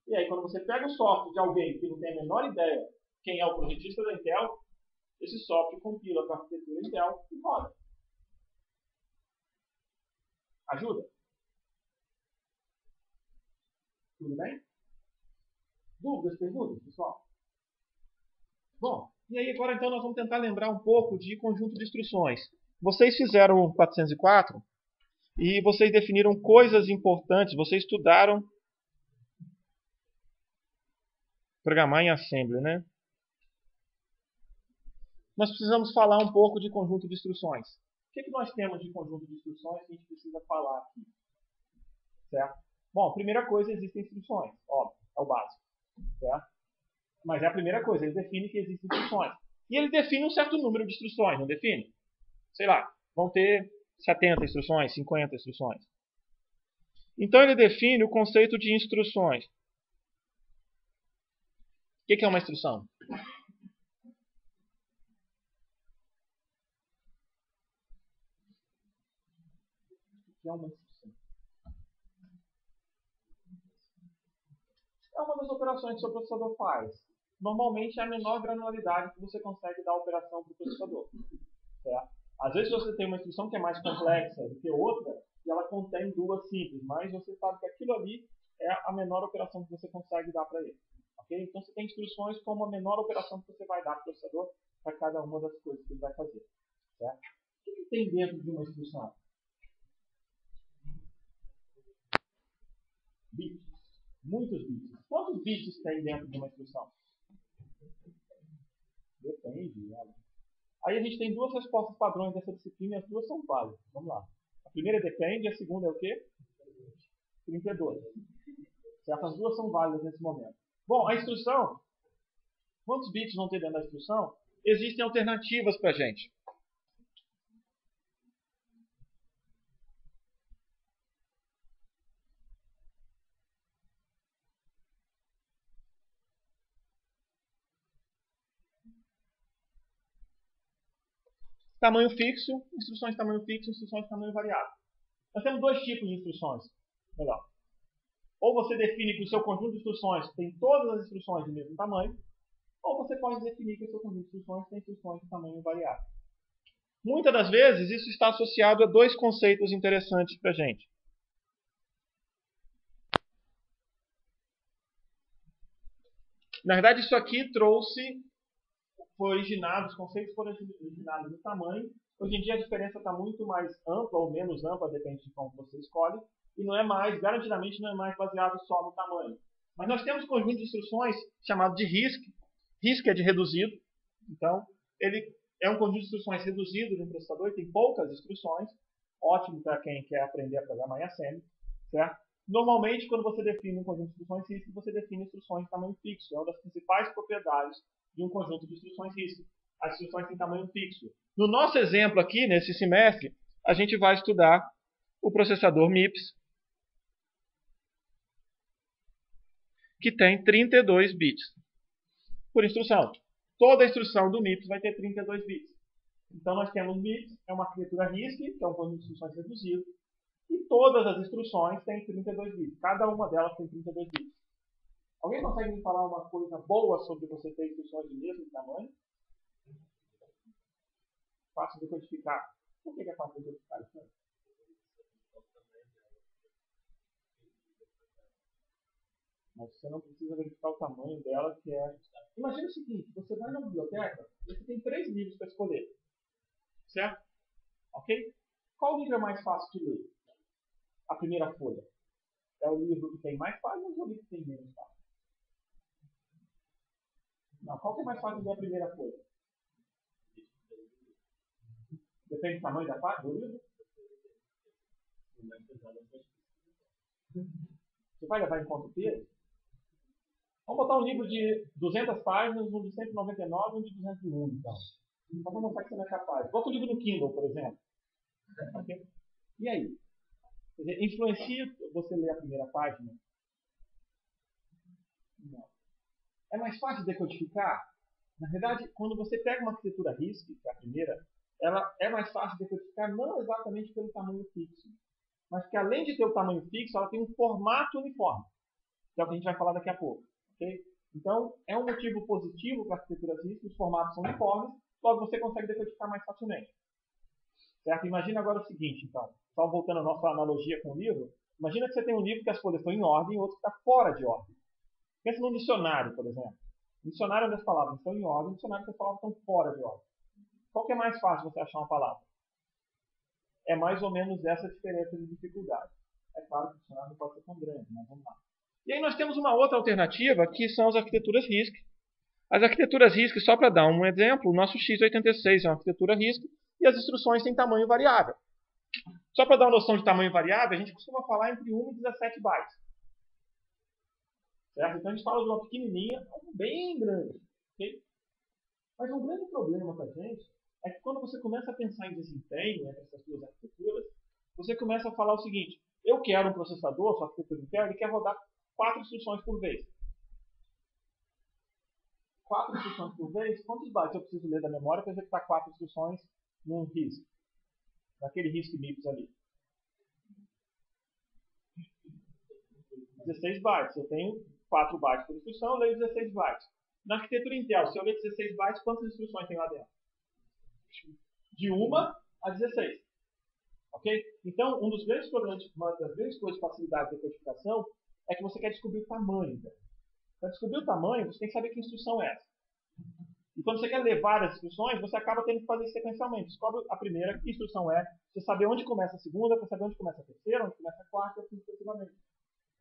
E aí, quando você pega o software de alguém que não tem a menor ideia quem é o projetista da Intel, esse software compila com a arquitetura Intel e roda. Ajuda? Tudo bem? Dúvidas, perguntas, pessoal? Bom, e aí agora então nós vamos tentar lembrar um pouco de conjunto de instruções. Vocês fizeram o 404 e vocês definiram coisas importantes, vocês estudaram Programar em Assembly, né? Nós precisamos falar um pouco de conjunto de instruções. O que nós temos de conjunto de instruções que a gente precisa falar aqui? Certo? Bom, primeira coisa, existem instruções. Óbvio, é o básico. Certo? Mas é a primeira coisa, ele define que existem instruções. E ele define um certo número de instruções, não define? Sei lá, vão ter 70 instruções, 50 instruções. Então ele define o conceito de instruções. O que é uma instrução? O que é uma instrução? É uma das operações que o seu processador faz. Normalmente é a menor granularidade que você consegue dar a operação para o processador. Certo? Às vezes você tem uma instrução que é mais complexa do que outra e ela contém duas simples, mas você sabe que aquilo ali é a menor operação que você consegue dar para ele. Okay? Então você tem instruções como a menor operação que você vai dar para o processador para cada uma das coisas que ele vai fazer. Certo? O que tem dentro de uma instrução? Bits. Muitos bits. Quantos bits tem dentro de uma instrução? Depende. Olha. Aí a gente tem duas respostas padrões dessa disciplina e as duas são válidas. Vamos lá. A primeira depende e a segunda é o quê? 32. Certo? As duas são válidas nesse momento. Bom, a instrução, quantos bits vão ter dentro da instrução? Existem alternativas para a gente. Tamanho fixo, instruções de tamanho fixo, instruções de tamanho variável. Nós temos dois tipos de instruções. Melhor. Ou você define que o seu conjunto de instruções tem todas as instruções do mesmo tamanho, ou você pode definir que o seu conjunto de instruções tem instruções de tamanho variável. Muitas das vezes, isso está associado a dois conceitos interessantes para a gente. Na verdade, isso aqui foi originado, os conceitos foram originados no tamanho. Hoje em dia a diferença está muito mais ampla ou menos ampla, depende de como você escolhe, e não é mais, garantidamente não é mais baseado só no tamanho. Mas nós temos um conjunto de instruções chamado de RISC. RISC é de reduzido, então ele é um conjunto de instruções reduzido no processador e tem poucas instruções, ótimo para quem quer aprender a programar em Assembly, certo? Normalmente, quando você define um conjunto de instruções RISC, você define instruções de tamanho fixo. É uma das principais propriedades de um conjunto de instruções RISC. As instruções têm tamanho fixo. No nosso exemplo aqui, nesse semestre, a gente vai estudar o processador MIPS, que tem 32 bits por instrução. Toda instrução do MIPS vai ter 32 bits. Então nós temos MIPS, é uma arquitetura RISC, que é um conjunto de instruções reduzido, e todas as instruções têm 32 bits. Cada uma delas tem 32 bits. Alguém consegue me falar uma coisa boa sobre você ter instruções do mesmo tamanho? Fácil de decodificar. Por que é fácil de decodificar isso? Mas você não precisa verificar o tamanho dela, que é... Imagina o seguinte, você vai na biblioteca, você tem 3 livros para escolher. Certo? Ok? Qual livro é mais fácil de ler? A primeira folha. É o livro que tem mais páginas ou o livro que tem menos páginas? Não, qual que é mais fácil de ler a primeira folha? Depende do tamanho da página do livro? Você vai levar em conta o peso? Vamos botar um livro de 200 páginas, um de 199 e um de 201, então. Só para mostrar que você não é capaz. Bota o livro no Kindle, por exemplo. Okay? E aí? Quer dizer, influencia você ler a primeira página? Não. É mais fácil de decodificar? Na verdade, quando você pega uma arquitetura RISC, que é a primeira, ela é mais fácil de decodificar não exatamente pelo tamanho fixo, mas que além de ter o tamanho fixo, ela tem um formato uniforme, que é o que a gente vai falar daqui a pouco. Okay? Então, é um motivo positivo para arquiteturas RISC, os formatos são uniformes, logo você consegue decodificar mais facilmente. Certo? Imagina agora o seguinte, então, só voltando à nossa analogia com o livro, imagina que você tem um livro que as folhas estão em ordem e outro que está fora de ordem. Pensa num dicionário, por exemplo. No dicionário onde as palavras estão em ordem, no dicionário onde as palavras estão fora de ordem. Qual que é mais fácil você achar uma palavra? É mais ou menos essa diferença de dificuldade. É claro que o dicionário não pode ser tão grande, mas vamos lá. E aí nós temos uma outra alternativa, que são as arquiteturas RISC. As arquiteturas RISC, só para dar um exemplo, o nosso x86 é uma arquitetura RISC e as instruções têm tamanho variável. Só para dar uma noção de tamanho variável, a gente costuma falar entre 1 e 17 bytes. Certo? Então a gente fala de uma pequenininha, bem grande. Okay? Mas um grande problema para a gente é que quando você começa a pensar em desempenho entre essas duas arquiteturas, você começa a falar o seguinte: eu quero um processador, sua arquitetura interna, ele quer rodar 4 instruções por vez. 4 instruções por vez, quantos bytes eu preciso ler da memória para executar 4 instruções num RISC? Naquele RISC MIPS ali. 16 bytes. Eu tenho 4 bytes por instrução, eu leio 16 bytes. Na arquitetura Intel, se eu ler 16 bytes, quantas instruções tem lá dentro? De 1 a 16. Ok? Então, um dos grandes problemas, uma das grandes coisas de facilidade de codificação é que você quer descobrir o tamanho. Para descobrir o tamanho, você tem que saber que instrução é essa. E quando você quer ler várias instruções, você acaba tendo que fazer sequencialmente. Descobre a primeira, que instrução é, você saber onde começa a segunda, para saber onde começa a terceira, onde começa a quarta, e assim sucessivamente.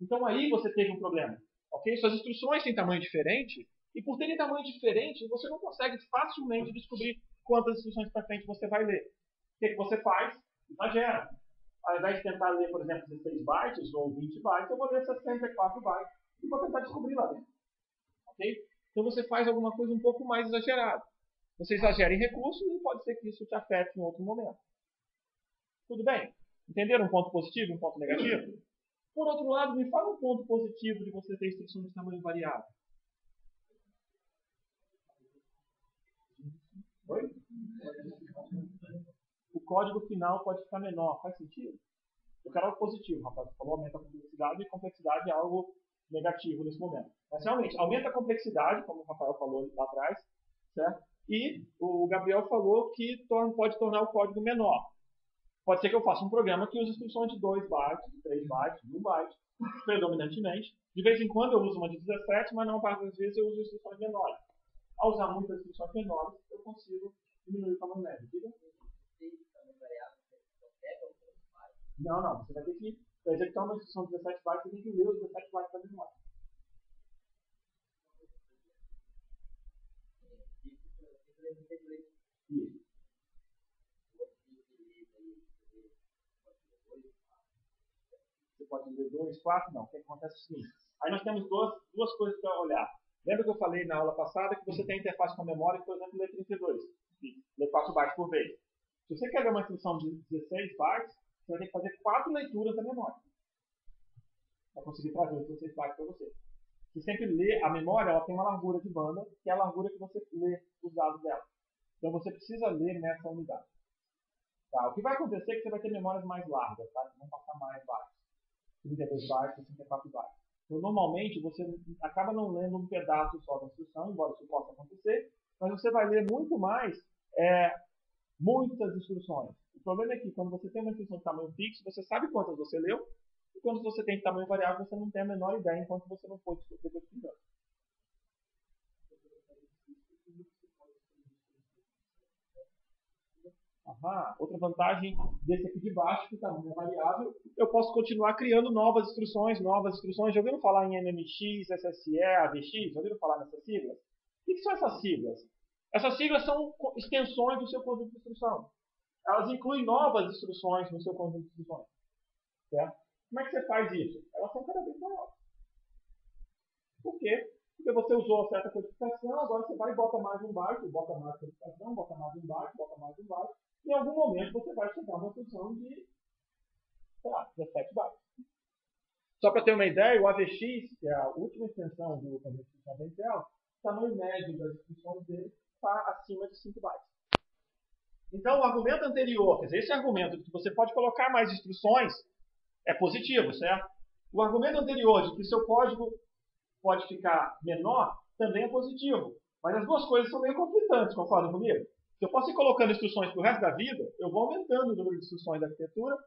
Então aí você teve um problema. Ok? Suas instruções têm tamanho diferente, e por terem tamanho diferente, você não consegue facilmente descobrir quantas instruções para frente você vai ler. O que você faz? Exagera. Ao invés de tentar ler, por exemplo, 16 bytes ou 20 bytes, eu vou ler 64 bytes e vou tentar descobrir lá dentro. Ok? Então você faz alguma coisa um pouco mais exagerada. Você exagera em recursos e pode ser que isso te afete em outro momento. Tudo bem? Entenderam um ponto positivo e um ponto negativo? Por outro lado, me fala um ponto positivo de você ter instruções de tamanho variável. Oi? O código final pode ficar menor. Faz sentido? Eu quero algo positivo, rapaz. Você falou aumenta a complexidade, e complexidade é algo negativo nesse momento. Mas realmente, aumenta a complexidade, como o Rafael falou lá atrás, certo? E o Gabriel falou que pode tornar o código menor. Pode ser que eu faça um programa que use instruções de 2 bytes, de 3 bytes, de 1 byte, predominantemente. De vez em quando eu uso uma de 17, mas não parte das vezes eu uso instruções menores. Ao usar muitas instruções menores, eu consigo diminuir o tamanho médio. Diga? Não. Você vai ter que, para executar uma instrução de 17 bytes, você tem que ler os 17 bytes da memória. Isso. Você pode ler 2, 4, não. O que acontece é o seguinte. Aí nós temos duas coisas para olhar. Lembra que eu falei na aula passada que você tem interface com a memória, por exemplo, lê 32. Lê 4 bytes por vez. Se você quer ler uma instrução de 16 bytes, você vai ter que fazer 4 leituras da memória para conseguir trazer os 16 bytes para você. Você sempre lê, a memória ela tem uma largura de banda, que é a largura que você lê os dados dela. Então você precisa ler nessa unidade. Tá? O que vai acontecer é que você vai ter memórias mais largas, tá? Que vão passar mais bytes. 32 bytes, 64 bytes. Então, normalmente, você acaba não lendo um pedaço só da instrução, embora isso possa acontecer, mas você vai ler muito mais, muitas instruções. O problema é que quando você tem uma instrução de tamanho fixo, você sabe quantas você leu, e quando você tem de tamanho variável, você não tem a menor ideia enquanto você não for decodificando. Outra vantagem desse aqui de baixo, que o tamanho é variável, eu posso continuar criando novas instruções. Já ouviram falar em MMX, SSE, AVX? Já ouviram falar nessas siglas? O que são essas siglas? Essas siglas são extensões do seu conjunto de instrução. Elas incluem novas instruções no seu conjunto de instruções. Certo? Como é que você faz isso? Elas são cada vez maiores. Por quê? Porque você usou certa codificação, agora você vai e bota mais um byte, bota mais codificação, bota mais um byte, bota mais um byte. Em algum momento você vai chegar a uma função de, sei lá, 17 bytes. Só para ter uma ideia, o AVX, que é a última extensão do conjunto de instrução da Intel, o tamanho médio das instruções dele está acima de 5 bytes. Então, o argumento anterior, quer dizer, esse argumento de que você pode colocar mais instruções é positivo, certo? O argumento anterior de que seu código pode ficar menor também é positivo. Mas as duas coisas são meio conflitantes, concordam comigo? Se eu posso ir colocando instruções para o resto da vida, eu vou aumentando o número de instruções da arquitetura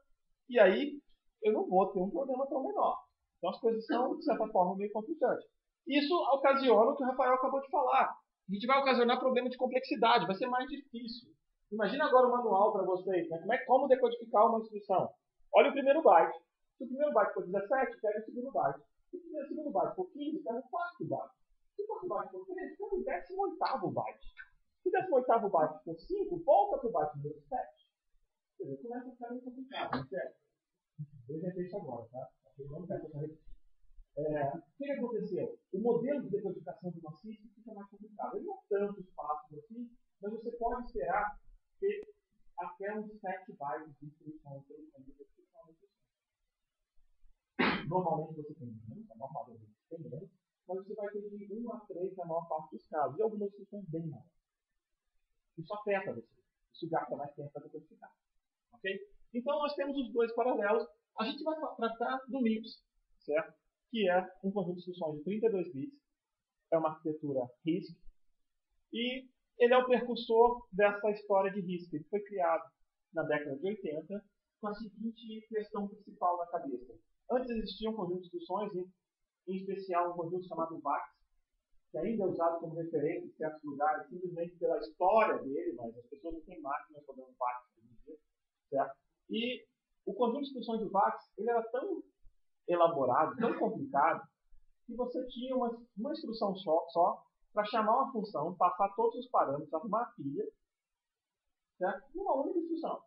e aí eu não vou ter um problema tão menor. Então as coisas são, de certa forma, meio conflitantes. Isso ocasiona o que o Rafael acabou de falar. A gente vai ocasionar problema de complexidade, vai ser mais difícil. Imagina agora um manual para vocês, né? Como decodificar uma instrução. Olha o primeiro byte. Se o primeiro byte for 17, pega o segundo byte. Se o segundo byte for 15, pega o quarto byte. Se o quarto byte for 13, pega o 18º byte. Se o 18º byte for 5, volta para o byte número 7. Quer dizer, começa a ficar muito complicado, não é? Eu inventei isso agora, tá? Não peço para repetir. O que aconteceu? O modelo de decodificação do maciço fica mais complicado. Ele não é tantos passos assim, mas você pode esperar ter até uns 7 bytes de instruções pelo computador. Normalmente você tem menos, a maior parte das vezes tem menos, mas você vai ter de 1 a 3 na maior parte dos casos. E algumas instruções bem mais. Isso afeta você. Isso gasta mais tempo para decodificar. Ok? Então nós temos os dois paralelos. A gente vai tratar do MIPS, certo? Que é um conjunto de instruções de 32 bits. É uma arquitetura RISC. E ele é o precursor dessa história de RISC. Ele foi criado na década de 80 com a seguinte questão principal na cabeça. Antes existia um conjunto de instruções, em especial um conjunto chamado VAX, que ainda é usado como referência em certos lugares, simplesmente pela história dele, mas as pessoas não têm máquinas rodando VAX hoje em dia, certo? E o conjunto de instruções do VAX ele era tão elaborado, tão complicado, que você tinha uma instrução só para chamar uma função, passar todos os parâmetros, arrumar a pilha, certo? Numa única instrução.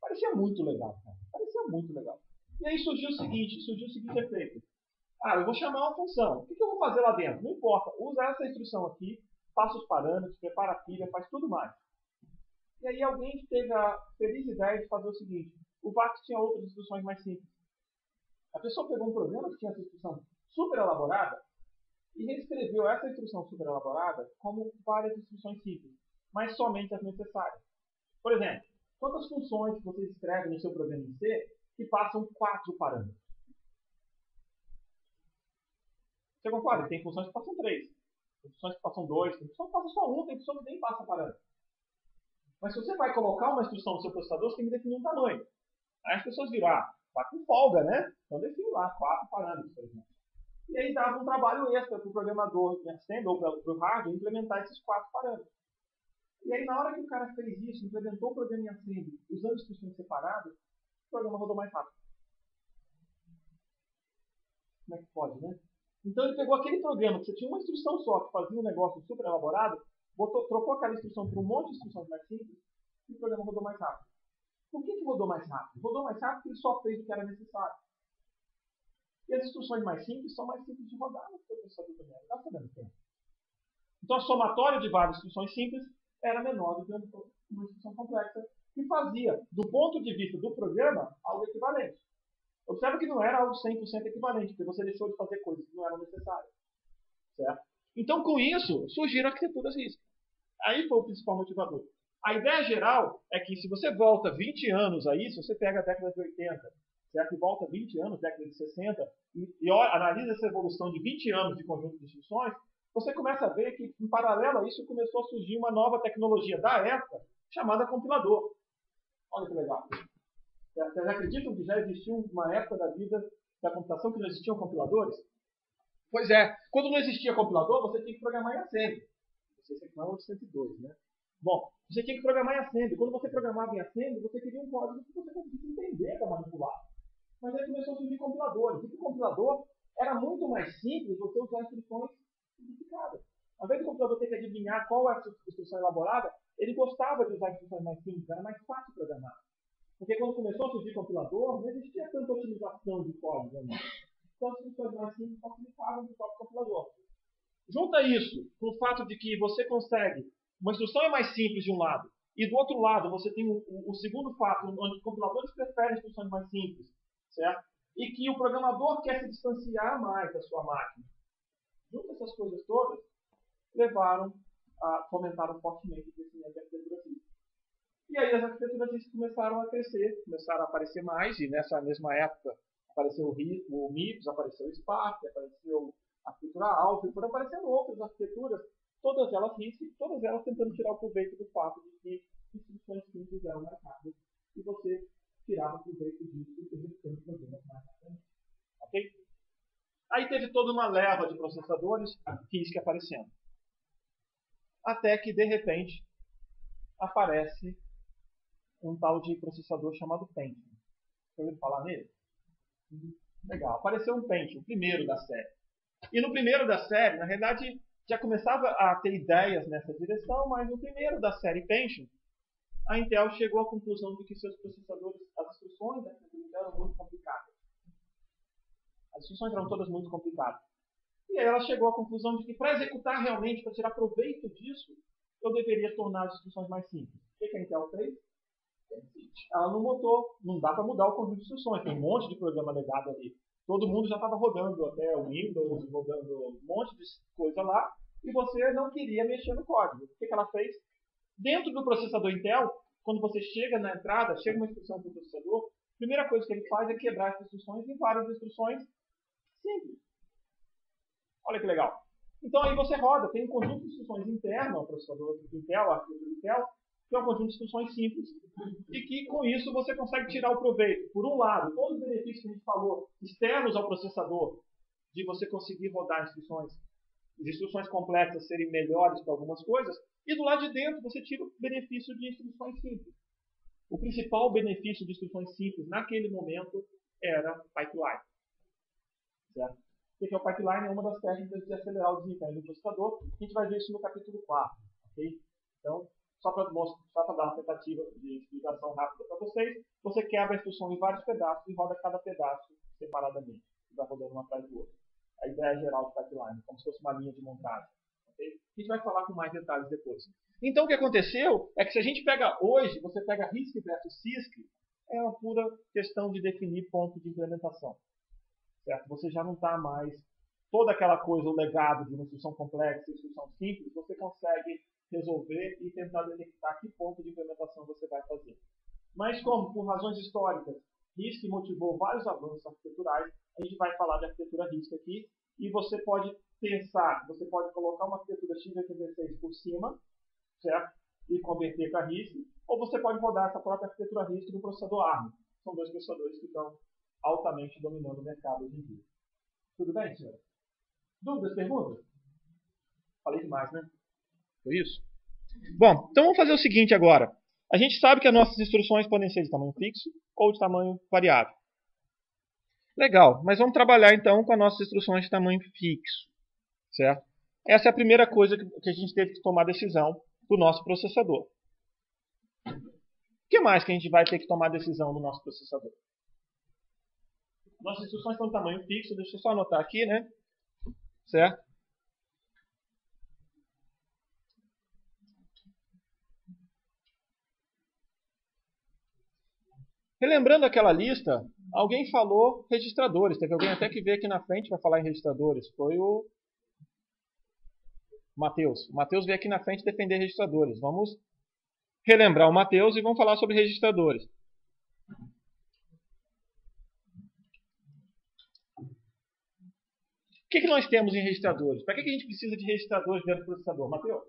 Parecia muito legal, cara. Parecia muito legal. E aí surgiu o seguinte efeito. Eu vou chamar uma função. O que eu vou fazer lá dentro? Não importa. Usa essa instrução aqui, passa os parâmetros, prepara a pilha, faz tudo mais. E aí alguém teve a feliz ideia de fazer o seguinte. O VAX tinha outras instruções mais simples. A pessoa pegou um programa que tinha essa instrução super elaborada e reescreveu essa instrução super elaborada como várias instruções simples, mas somente as necessárias. Por exemplo, quantas funções você escreve no seu programa em C que passam 4 parâmetros? Você concorda? Tem funções que passam 3, tem funções que passam 2, tem funções que passam só 1, tem funções que nem passam parâmetro. Mas se você vai colocar uma instrução no seu processador, você tem que definir um tamanho. Aí as pessoas viram, vai com folga, né? Então define lá 4 parâmetros, por exemplo. E aí dava um trabalho extra para o programador em Assembly ou para o hardware implementar esses 4 parâmetros. E aí na hora que o cara fez isso, implementou o programa em Assembly usando instruções separadas, o programa rodou mais rápido. Como é que pode, né? Então ele pegou aquele programa que você tinha uma instrução só, que fazia um negócio super elaborado, trocou aquela instrução por um monte de instruções mais simples, e o programa rodou mais rápido. Por que rodou mais rápido? Rodou mais rápido porque ele só fez o que era necessário. E as instruções mais simples são mais simples de rodar no seu processador também. Não está dando tempo. Então a somatória de várias instruções simples era menor do que uma instrução complexa, que fazia, do ponto de vista do programa, algo equivalente. Observe que não era algo 100% equivalente, porque você deixou de fazer coisas que não eram necessárias. Certo? Então, com isso, surgiram arquiteturas RISC. Aí foi o principal motivador. A ideia geral é que se você volta 20 anos aí, se você pega a década de 80, certo? E volta 20 anos, década de 60, e analisa essa evolução de 20 anos de conjunto de instruções, você começa a ver que, em paralelo a isso, começou a surgir uma nova tecnologia da época, chamada compilador. Olha que legal. Vocês acreditam que já existiu uma época da vida da computação que não existiam compiladores? Pois é. Quando não existia compilador, você tinha que programar em Assembly. Você sei que não é 802, né? Bom, você tinha que programar em Assembly. Quando você programava em Assembly, você queria um código que você conseguisse entender para manipular. Mas aí começou a surgir compiladores. E o compilador era muito mais simples você usar instruções simplificadas. Ao invés do compilador ter que adivinhar qual é a instrução elaborada, ele gostava de usar instruções mais simples, era mais fácil programar. Porque quando começou a surgir compilador, não existia tanta otimização de código ainda. Então as instruções mais simples facilitavam o próprio compilador. Junta isso com o fato de que você consegue, uma instrução é mais simples de um lado, e do outro lado você tem o segundo fato, onde os compiladores preferem instruções mais simples, certo? E que o programador quer se distanciar mais da sua máquina. Junta essas coisas todas, fomentaram fortemente o crescimento da arquitetura RISC. E aí as arquiteturas RISC começaram a crescer, começaram a aparecer mais, e nessa mesma época apareceu o MIPS, apareceu o Spark, apareceu a arquitetura Alpha, e foram aparecendo outras arquiteturas, todas elas RISC, todas elas tentando tirar o proveito do fato de que instruções simples eram mais rápidas, e você tirava o proveito disso executando programas mais rapidamente. Ok? Aí teve toda uma leva de processadores RISC aparecendo. Até que, de repente, aparece um tal de processador chamado Pentium. Você ouviu falar nele? Legal. Apareceu um Pentium, o primeiro da série. E no primeiro da série, na realidade, já começava a ter ideias nessa direção, mas no primeiro da série Pentium, a Intel chegou à conclusão de que seus processadores, as instruções da Intel eram muito complicadas. As instruções eram todas muito complicadas. E aí ela chegou à conclusão de que para executar realmente, para tirar proveito disso, eu deveria tornar as instruções mais simples. O que a Intel fez? Ela não botou, não dá para mudar o conjunto de instruções, tem um monte de programa legado ali. Todo mundo já estava rodando até o Windows, rodando um monte de coisa lá, e você não queria mexer no código. O que ela fez? Dentro do processador Intel, quando você chega na entrada, chega uma instrução para o processador, a primeira coisa que ele faz é quebrar as instruções em várias instruções simples. Olha que legal. Então aí você roda, tem um conjunto de instruções interno ao processador Intel, a arquitetura Intel, que é um conjunto de instruções simples, e que com isso você consegue tirar o proveito. Por um lado, todos os benefícios que a gente falou, externos ao processador, de você conseguir rodar instruções, as instruções complexas serem melhores para algumas coisas, e do lado de dentro você tira o benefício de instruções simples. O principal benefício de instruções simples naquele momento era pipeline. Certo? O que é o pipeline? É uma das técnicas de acelerar o desempenho do processador. A gente vai ver isso no capítulo 4. Okay? Então, só para dar uma tentativa de explicação rápida para vocês, você quebra a instrução em vários pedaços e roda cada pedaço separadamente. E vai rodando um atrás do outro. A ideia geral do pipeline, como se fosse uma linha de montagem. Okay? A gente vai falar com mais detalhes depois. Então, o que aconteceu é que se a gente pega hoje, você pega RISC versus CISC, é uma pura questão de definir ponto de implementação. Certo? Você já não está mais toda aquela coisa, o legado de uma instrução complexa e instrução simples, você consegue resolver e tentar detectar que ponto de implementação você vai fazer. Mas como, por razões históricas, RISC motivou vários avanços arquiteturais, a gente vai falar de arquitetura RISC aqui, e você pode pensar, você pode colocar uma arquitetura x86 por cima, certo? E converter para RISC, ou você pode rodar essa própria arquitetura RISC no processador ARM. São dois processadores que estão altamente dominando o mercado hoje em dia. Tudo bem, senhora? Dúvidas, perguntas? Falei demais, né? Foi isso? Bom, então vamos fazer o seguinte agora. A gente sabe que as nossas instruções podem ser de tamanho fixo ou de tamanho variável. Legal, mas vamos trabalhar então com as nossas instruções de tamanho fixo. Certo? Essa é a primeira coisa que a gente teve que tomar decisão do nosso processador. O que mais que a gente vai ter que tomar decisão do nosso processador? Nossas instruções estão em tamanho fixo, deixa eu só anotar aqui, né? Certo? Relembrando aquela lista, alguém falou registradores. Teve alguém até que veio aqui na frente para falar em registradores. Foi o Matheus. O Matheus veio aqui na frente defender registradores. Vamos relembrar o Matheus e vamos falar sobre registradores. O que nós temos em registradores? Para que a gente precisa de registradores dentro do processador? Matheus?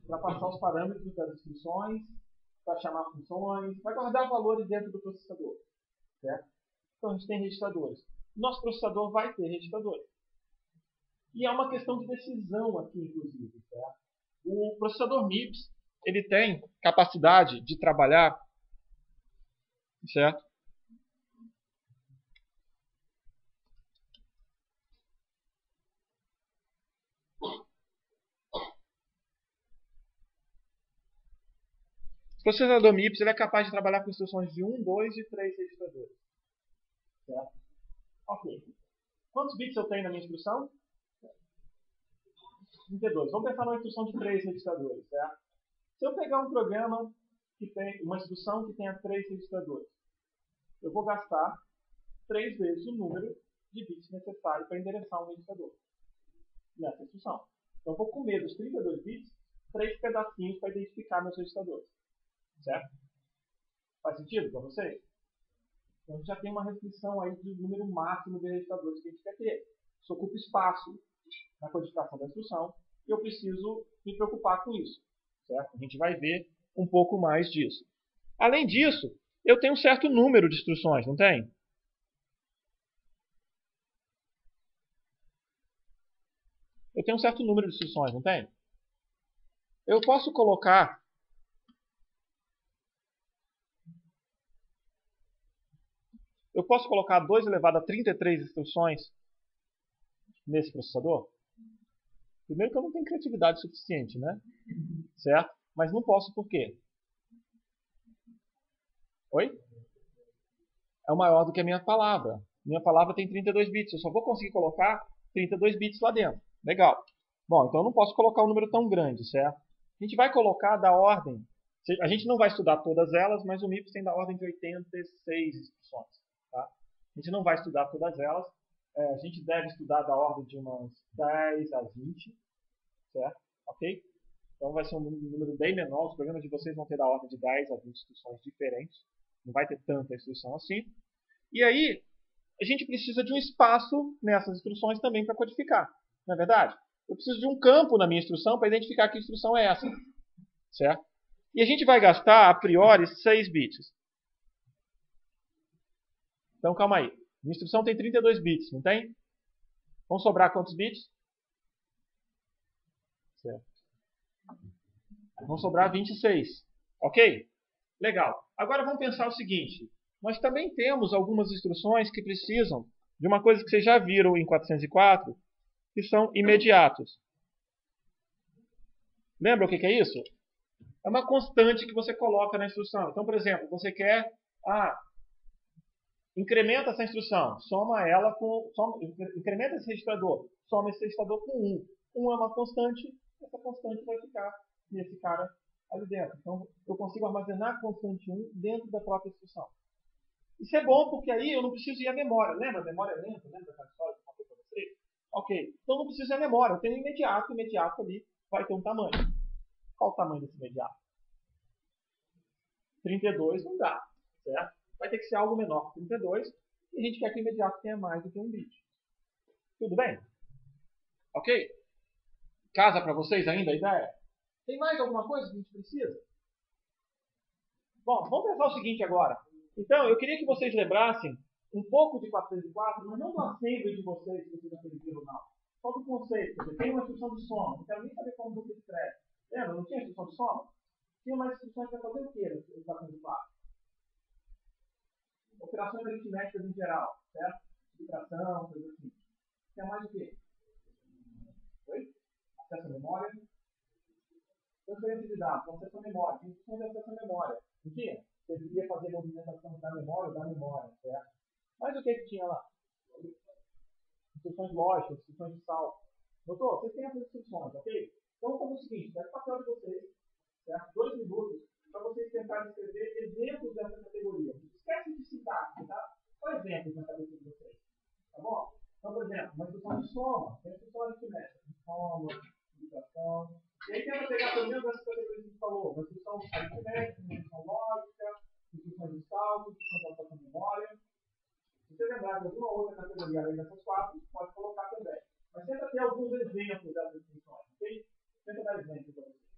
Para passar os parâmetros das instruções, para chamar funções, para guardar valores dentro do processador. Certo? Então a gente tem registradores. Nosso processador vai ter registradores. E é uma questão de decisão aqui, inclusive. Certo? O processador MIPS ele tem capacidade de trabalhar, certo? O processador MIPS ele é capaz de trabalhar com instruções de 1, 2 e 3 registradores. Certo? Ok. Quantos bits eu tenho na minha instrução? 32. Vamos pensar numa instrução de 3 registradores. Certo? Se eu pegar um programa que tem uma instrução que tenha 3 registradores, eu vou gastar 3 vezes o número de bits necessário para endereçar um registrador nessa instrução. Então eu vou comer dos 32 bits 3 pedacinhos para identificar meus registradores. Certo? Faz sentido para vocês? Então a gente já tem uma restrição aí de número máximo de registradores que a gente quer ter. Isso ocupa espaço na codificação da instrução e eu preciso me preocupar com isso. Certo? A gente vai ver um pouco mais disso. Além disso, eu tenho um certo número de instruções, não tem? Eu tenho um certo número de instruções, não tem? Eu posso colocar Eu posso colocar 2 elevado a 33 instruções nesse processador? Primeiro que eu não tenho criatividade suficiente, né? Certo? Mas não posso por quê? Oi? É maior do que a minha palavra. Minha palavra tem 32 bits. Eu só vou conseguir colocar 32 bits lá dentro. Legal. Bom, então eu não posso colocar um número tão grande, certo? A gente vai colocar da ordem... A gente não vai estudar todas elas, mas o MIPS tem da ordem de 86 instruções. Tá? A gente não vai estudar todas elas. A gente deve estudar da ordem de umas 10 a 20. Certo? Ok? Então vai ser um número bem menor. Os programas de vocês vão ter da ordem de 10 a 20 instruções diferentes. Não vai ter tanta instrução assim. E aí, a gente precisa de um espaço nessas instruções também para codificar. Não é verdade? Eu preciso de um campo na minha instrução para identificar que instrução é essa. Certo? E a gente vai gastar, a priori, 6 bits. Então, calma aí. Minha instrução tem 32 bits, não tem? Vão sobrar quantos bits? Certo. Vão sobrar 26. Ok? Legal. Agora vamos pensar o seguinte. Nós também temos algumas instruções que precisam de uma coisa que vocês já viram em 404, que são imediatos. Lembra o que é isso? É uma constante que você coloca na instrução. Então, por exemplo, você quer... incrementa essa instrução. Incrementa esse registrador. Soma esse registrador com 1. 1 é uma constante. Essa constante vai ficar nesse cara ali dentro. Então, eu consigo armazenar a constante 1 dentro da própria instrução. Isso é bom porque aí eu não preciso ir à memória. Lembra? A memória é lenta. Lembra daquela história que eu contei para vocês? Ok. Então, não preciso ir à memória. Eu tenho imediato. O imediato ali vai ter um tamanho. Qual o tamanho desse imediato? 32 não dá. Certo? Vai ter que ser algo menor que 32. E a gente quer que o imediato tenha mais do que 1 bit. Tudo bem? Ok? Casa para vocês ainda a ideia? Tem mais alguma coisa que a gente precisa? Bom, vamos pensar o seguinte agora. Então, eu queria que vocês lembrassem um pouco de 404, mas não do assembly de vocês, se vocês aprenderam ou não. Só do conceito. Você tem uma instrução de soma. Não quero nem saber como você escreve. Lembra? Não tinha instrução de soma? Tinha mais instruções para fazer o quê no 404? Operações aritméticas em geral, certo? Subtração, coisa assim. Tinha mais o quê? Oi? Acesso à memória. Transferência de dados, acesso à memória. Tinha instruções de acesso à memória. Não tinha? Você podia fazer movimentação da memória, certo? Mas o que tinha lá? Instruções lógicas, instruções de salto. Notou? Vocês têm essas instruções, ok? Então vamos fazer o seguinte, pega o papel de vocês, certo? 2 minutos, para vocês tentarem escrever exemplos dessa categoria. Esquece de sintaxe, tá? Só exemplos na cabeça de vocês. Tá bom? Então, por exemplo, uma instrução de soma, tem a instrução aritmética, soma, subtração. E aí tenta pegar pelo menos essas categorias que a gente falou, uma instrução aritmética, uma instrução lógica, instruções de salto, instruções de alta memória. Se você lembrar de alguma outra categoria além dessas 4, pode colocar também. Mas tenta ter alguns exemplos dessas instruções, ok? Tenta dar exemplos para vocês.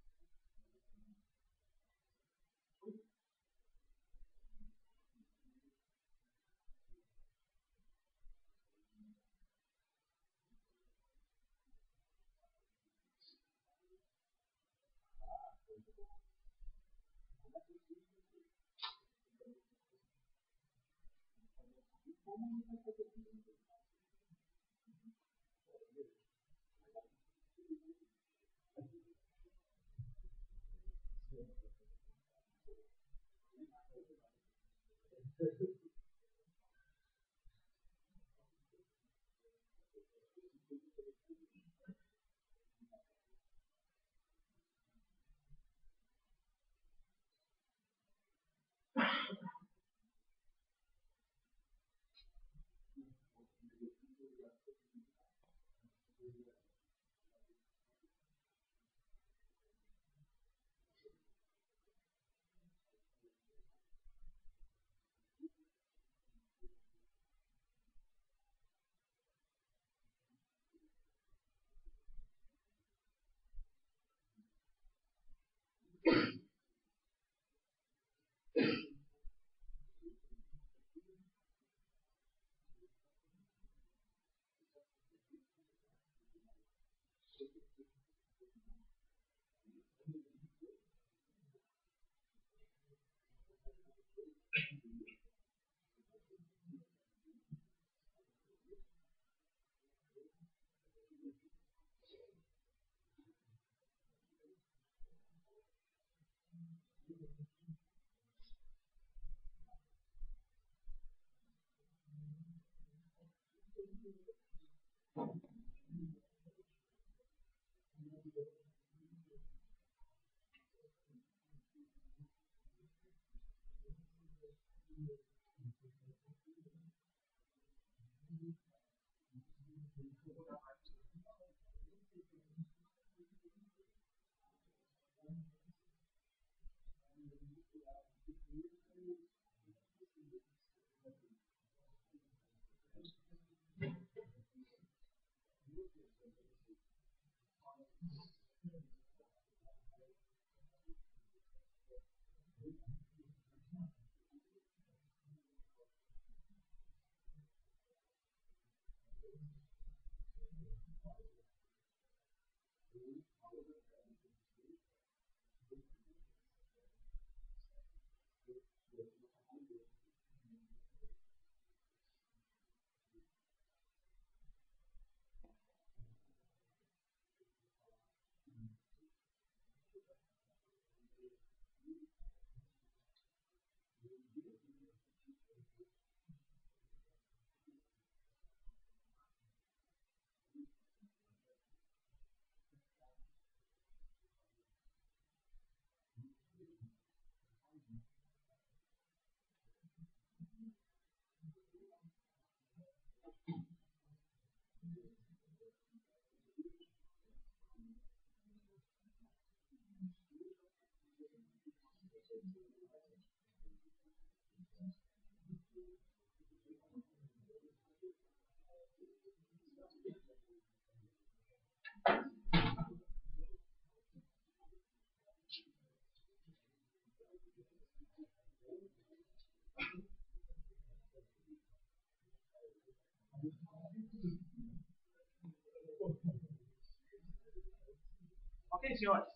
Ok, senhores?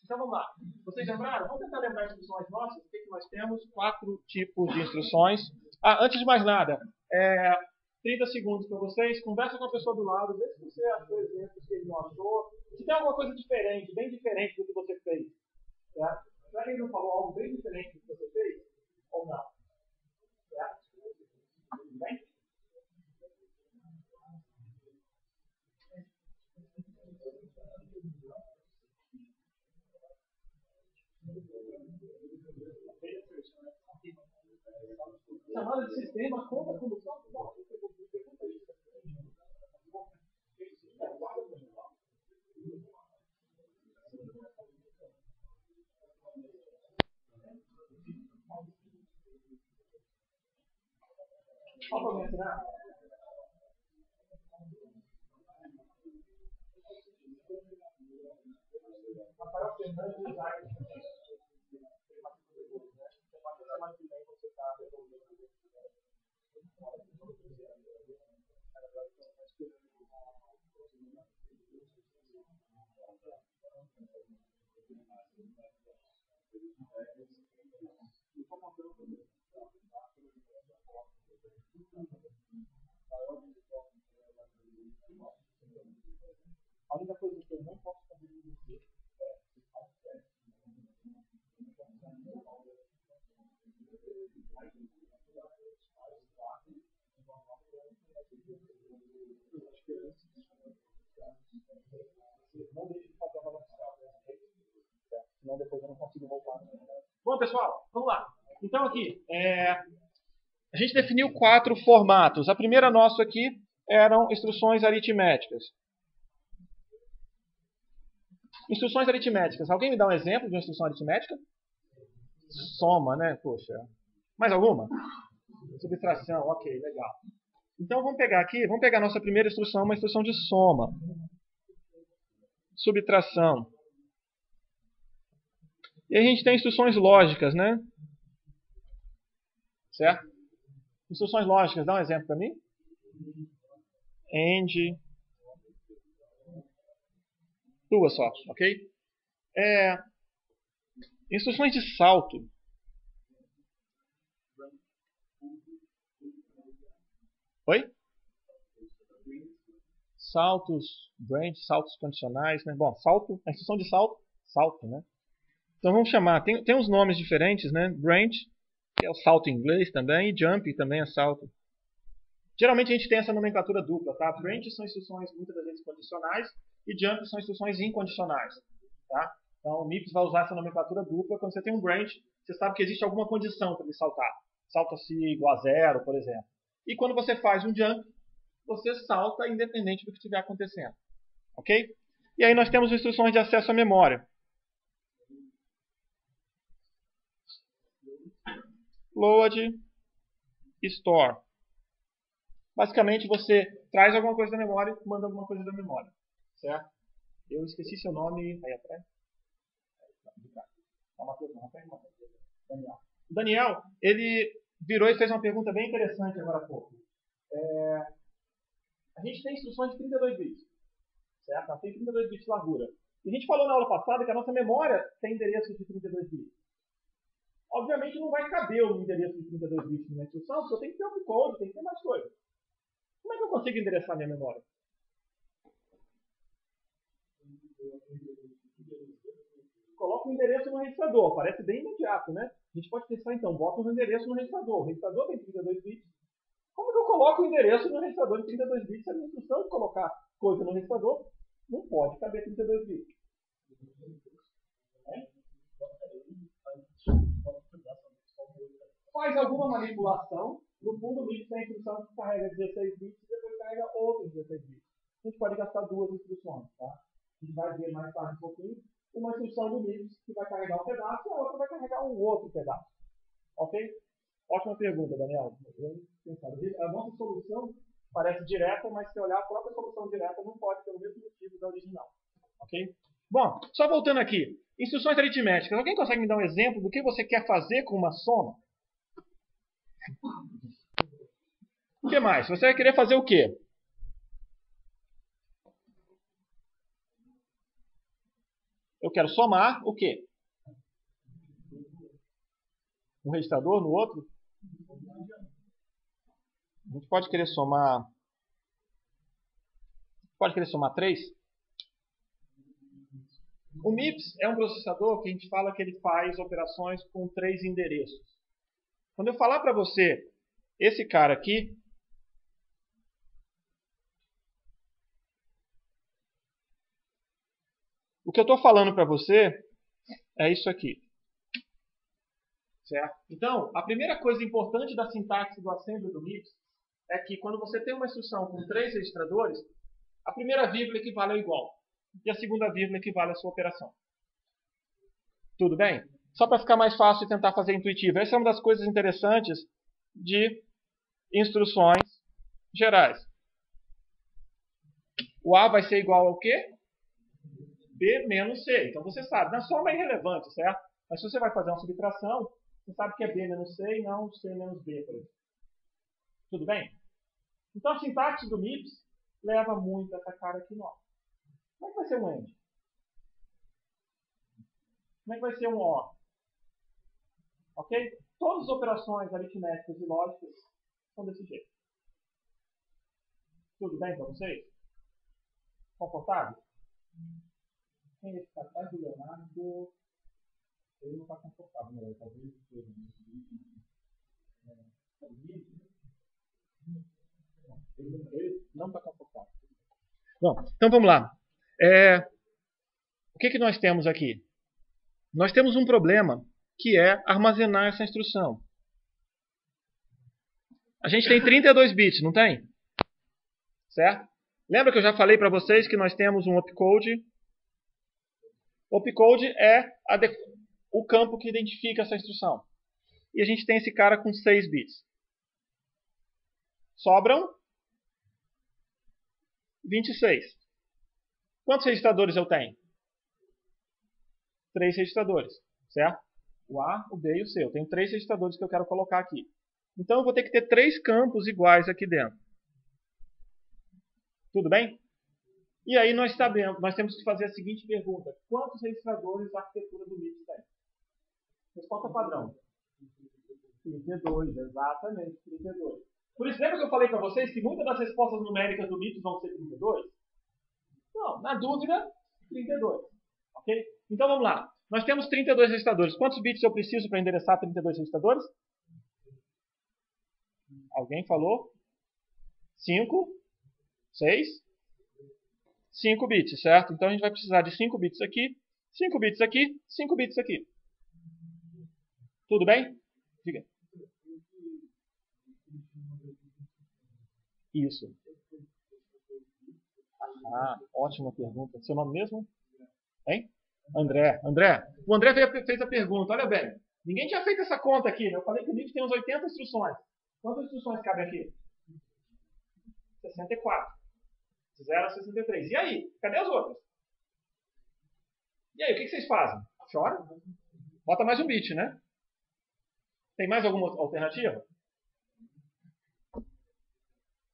Então vamos lá. Vocês lembraram? Vamos tentar lembrar as instruções nossas. O que nós temos? 4 tipos de instruções. Antes de mais nada, 30 segundos para vocês. Conversa com a pessoa do lado. Vê se você achou exemplos que ele não achou. Se tem alguma coisa diferente, bem diferente do que você fez. Certo? Será que ele não falou algo bem diferente do que você fez? Ou não? Certo? Tudo bem? Chamada de sistema conta como só pergunta isso. Só para mencionar. Rafael Fernandes Isaac. Semana que vem você está resolvendo. A única coisa que eu não posso fazer com você não deixe de fazer a balançada. Senão depois eu não consigo voltar. Bom, pessoal, vamos lá. Então aqui, a gente definiu 4 formatos. A primeira nossa aqui eram instruções aritméticas. Instruções aritméticas. Alguém me dá um exemplo de uma instrução aritmética? Soma, né? Poxa. Mais alguma? Subtração, ok, legal. Então vamos pegar aqui, vamos pegar a nossa primeira instrução, uma instrução de soma. Subtração. E a gente tem instruções lógicas, né? Certo? Instruções lógicas, dá um exemplo para mim. AND. 2 só, ok? Instruções de salto. Oi? Saltos, branch, saltos condicionais, né? Bom, salto, a instrução de salto, salto, né? Então vamos chamar, tem uns nomes diferentes, né? Branch, que é o salto em inglês também, e jump também é salto. Geralmente a gente tem essa nomenclatura dupla, tá? Branch são instruções muitas das vezes condicionais e jump são instruções incondicionais, tá? Então o MIPS vai usar essa nomenclatura dupla. Quando você tem um branch, você sabe que existe alguma condição para ele saltar. Salta-se igual a 0, por exemplo. E quando você faz um jump, você salta independente do que estiver acontecendo. Ok? E aí nós temos instruções de acesso à memória. Load, store. Basicamente você traz alguma coisa da memória e manda alguma coisa da memória. Certo? Eu esqueci seu nome aí atrás. Daniel. O Daniel, ele virou e fez uma pergunta bem interessante agora há pouco. A gente tem instruções de 32 bits. Certo? Ela tem 32 bits de largura. E a gente falou na aula passada que a nossa memória tem endereço de 32 bits. Obviamente não vai caber o endereço de 32 bits numa instrução, porque eu tenho que ter opcode, tem que ter mais coisa. Como é que eu consigo endereçar minha memória? Coloca o endereço no registrador, parece bem imediato, né? A gente pode pensar então, bota um endereço no registrador. O registrador tem 32 bits. Como que eu coloco o endereço no registrador de 32 bits? Se a minha instrução de colocar coisa no registrador não pode caber 32 bits. Faz alguma manipulação. No fundo, o MIPS tem a instrução que carrega 16 bits e depois carrega outros 16 bits. A gente pode gastar duas instruções, tá? A gente vai ver mais tarde um pouquinho. Uma instrução do MIPS que vai carregar um pedaço e a outra vai carregar um outro pedaço. Ok? Ótima pergunta, Daniel. A nossa solução parece direta, mas se olhar a própria solução direta não pode ter o mesmo motivo da original. Ok? Bom, só voltando aqui. Instruções aritméticas. Alguém consegue me dar um exemplo do que você quer fazer com uma soma? O que mais? Você vai querer fazer o quê? Eu quero somar o quê? Um registrador no outro? A gente pode querer somar... Pode querer somar 3? O MIPS é um processador que a gente fala que ele faz operações com 3 endereços. Quando eu falar para você, esse cara aqui, o que eu estou falando para você é isso aqui. Certo? Então, a primeira coisa importante da sintaxe do assembly do MIPS é que quando você tem uma instrução com 3 registradores, a primeira vírgula equivale ao igual. E a segunda vírgula equivale à sua operação. Tudo bem? Só para ficar mais fácil e tentar fazer intuitivo. Essa é uma das coisas interessantes de instruções gerais. O A vai ser igual ao quê? B menos C. Então você sabe, na soma é irrelevante, certo? Mas se você vai fazer uma subtração, você sabe que é B menos C e não C menos B, por exemplo. Tudo bem? Então a sintaxe do MIPS leva muito essa cara aqui nossa. Como é que vai ser um AND? Como é que vai ser um OR? Ok? Todas as operações aritméticas e lógicas são desse jeito. Tudo bem para vocês? Confortável? Quem é esse cara? O Leonardo. Ele não está confortável, né? Talvez ele não está confortável. Bom, então vamos lá. O que nós temos aqui? Nós temos um problema que é armazenar essa instrução. A gente tem 32 bits, não tem? Certo? Lembra que eu já falei para vocês que nós temos um opcode? Opcode é o campo que identifica essa instrução. E a gente tem esse cara com 6 bits. Sobram 26. Quantos registradores eu tenho? 3 registradores, certo? O A, o B e o C. Eu tenho 3 registradores que eu quero colocar aqui. Então eu vou ter que ter 3 campos iguais aqui dentro. Tudo bem? E aí nós temos que fazer a seguinte pergunta. Quantos registradores a arquitetura do MIPS tem? Resposta padrão. 32, exatamente, 32. Por isso, lembra que eu falei para vocês que muitas das respostas numéricas do MIPS vão ser 32? Não, na dúvida, 32. Ok? Então vamos lá. Nós temos 32 registradores. Quantos bits eu preciso para endereçar 32 registradores? Alguém falou? 5, 6, 5 bits, certo? Então a gente vai precisar de 5 bits aqui, 5 bits aqui, 5 bits aqui. Tudo bem? Diga. Isso. Ah, ótima pergunta. Seu nome mesmo? Hein? André. André. O André fez a pergunta. Olha bem. Ninguém tinha feito essa conta aqui, né? Eu falei que o MIPS tem uns 80 instruções. Quantas instruções cabem aqui? 64. De 0 a 63. E aí? Cadê as outras? E aí, o que vocês fazem? Choram? Bota mais um bit, né? Tem mais alguma alternativa?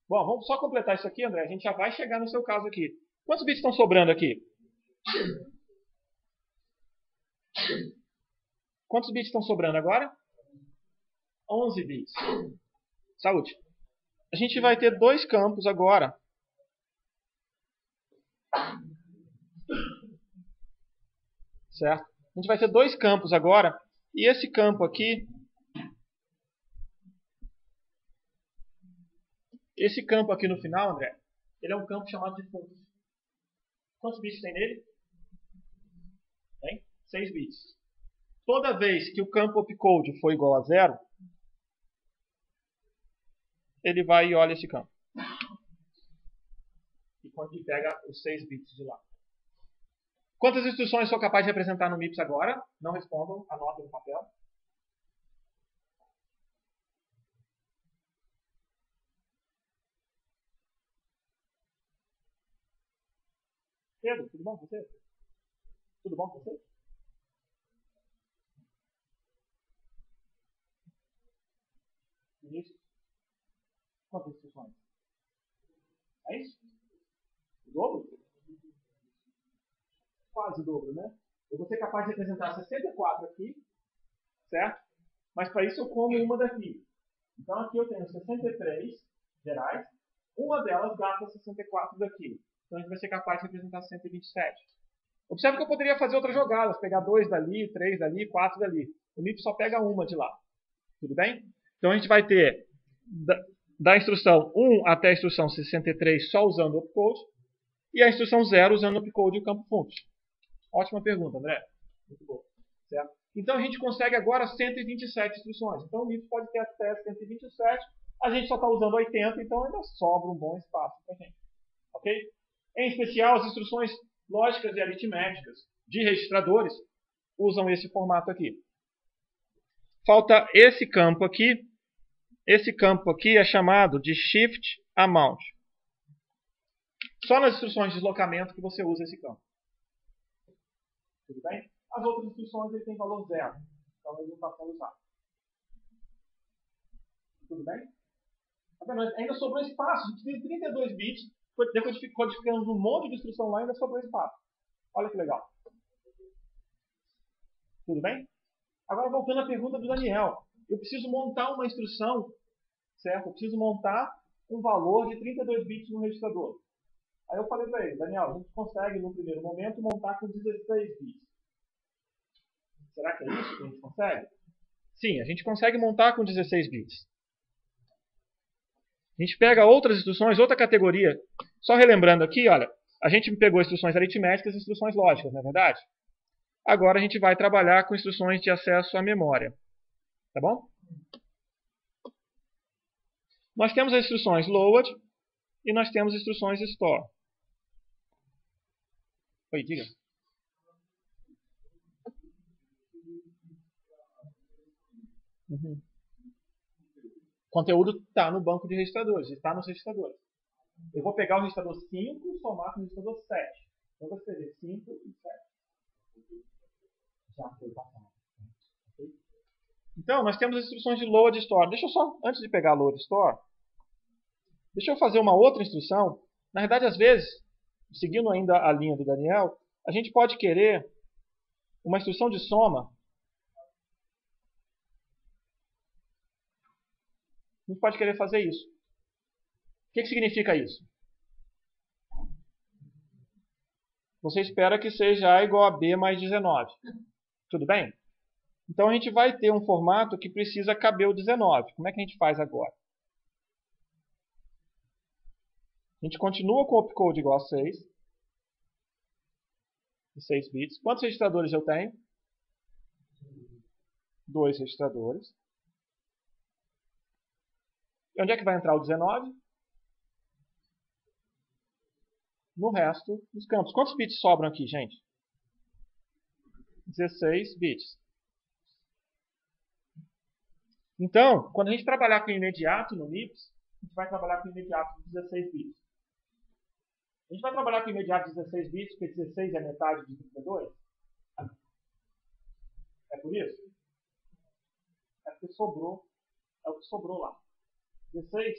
Bom, vamos só completar isso aqui, André. A gente já vai chegar no seu caso aqui. Quantos bits estão sobrando aqui? Quantos bits estão sobrando agora? 11 bits. Saúde. A gente vai ter dois campos agora. Certo? A gente vai ter dois campos agora. E esse campo aqui... Esse campo aqui no final, André, ele é um campo chamado de fundos. Quantos bits tem nele? Tem? 6 bits. Toda vez que o campo opcode for igual a 0, ele vai e olha esse campo. E quando ele pega os 6 bits de lá. Quantas instruções sou capaz de representar no MIPS agora? Não respondam, anotem no papel. Pedro, tudo bom com você? Tudo bom com você? Vinícius? Quantas instruções? É isso? O dobro? Quase o dobro, né? Eu vou ser capaz de representar 64 aqui, certo? Mas para isso eu como uma daqui. Então aqui eu tenho 63 gerais, uma delas gasta 64 daqui. Então a gente vai ser capaz de representar 127. Observe que eu poderia fazer outras jogadas, pegar 2 dali, 3 dali, 4 dali. O MIPS só pega uma de lá. Tudo bem? Então a gente vai ter da instrução 1 até a instrução 63 só usando o opcode, e a instrução 0 usando o opcode e o campo fundos. Ótima pergunta, André. Muito bom. Certo? Então a gente consegue agora 127 instruções. Então o MIPS pode ter até 127. A gente só está usando 80, então ainda sobra um bom espaço para a gente. Ok? Em especial, as instruções lógicas e aritméticas de registradores usam esse formato aqui. Falta esse campo aqui. Esse campo aqui é chamado de Shift Amount. Só nas instruções de deslocamento que você usa esse campo. Tudo bem? As outras instruções ele tem valor 0. Então ele não está sendo usado. Tudo bem? Ainda sobrou espaço. A gente tem 32 bits. Depois codificamos um monte de instrução lá e ainda sobrou espaço. Olha que legal. Tudo bem? Agora voltando à pergunta do Daniel. Eu preciso montar uma instrução, certo? Eu preciso montar um valor de 32 bits no registrador. Aí eu falei para ele, Daniel, a gente consegue no primeiro momento montar com 16 bits. Será que é isso que a gente consegue? Sim, a gente consegue montar com 16 bits. A gente pega outras instruções, outra categoria. Só relembrando aqui, olha, a gente pegou instruções aritméticas e instruções lógicas, não é verdade? Agora a gente vai trabalhar com instruções de acesso à memória. Tá bom? Nós temos as instruções load e nós temos as instruções store. Oi, diga. Uhum. O conteúdo está no banco de registradores, está nos registradores. Eu vou pegar o registrador 5 e somar com o registrador 7. Então eu vou escrever 5 e 7. Já foi passado. Então, nós temos as instruções de load e store. Deixa eu só, antes de pegar load e store, deixa eu fazer uma outra instrução. Na verdade, às vezes, seguindo ainda a linha do Daniel, a gente pode querer uma instrução de soma. A gente pode querer fazer isso. O que significa isso? Você espera que seja A igual a B mais 19. Tudo bem? Então a gente vai ter um formato que precisa caber o 19. Como é que a gente faz agora? A gente continua com o opcode igual a 6. E 6 bits. Quantos registradores eu tenho? 2 registradores. E onde é que vai entrar o 19? No resto dos campos. Quantos bits sobram aqui, gente? 16 bits. Então, quando a gente trabalhar com imediato no MIPS, a gente vai trabalhar com imediato de 16 bits. A gente vai trabalhar com imediato de 16 bits, porque 16 é metade de 32? É por isso? É porque sobrou. É o que sobrou lá. 16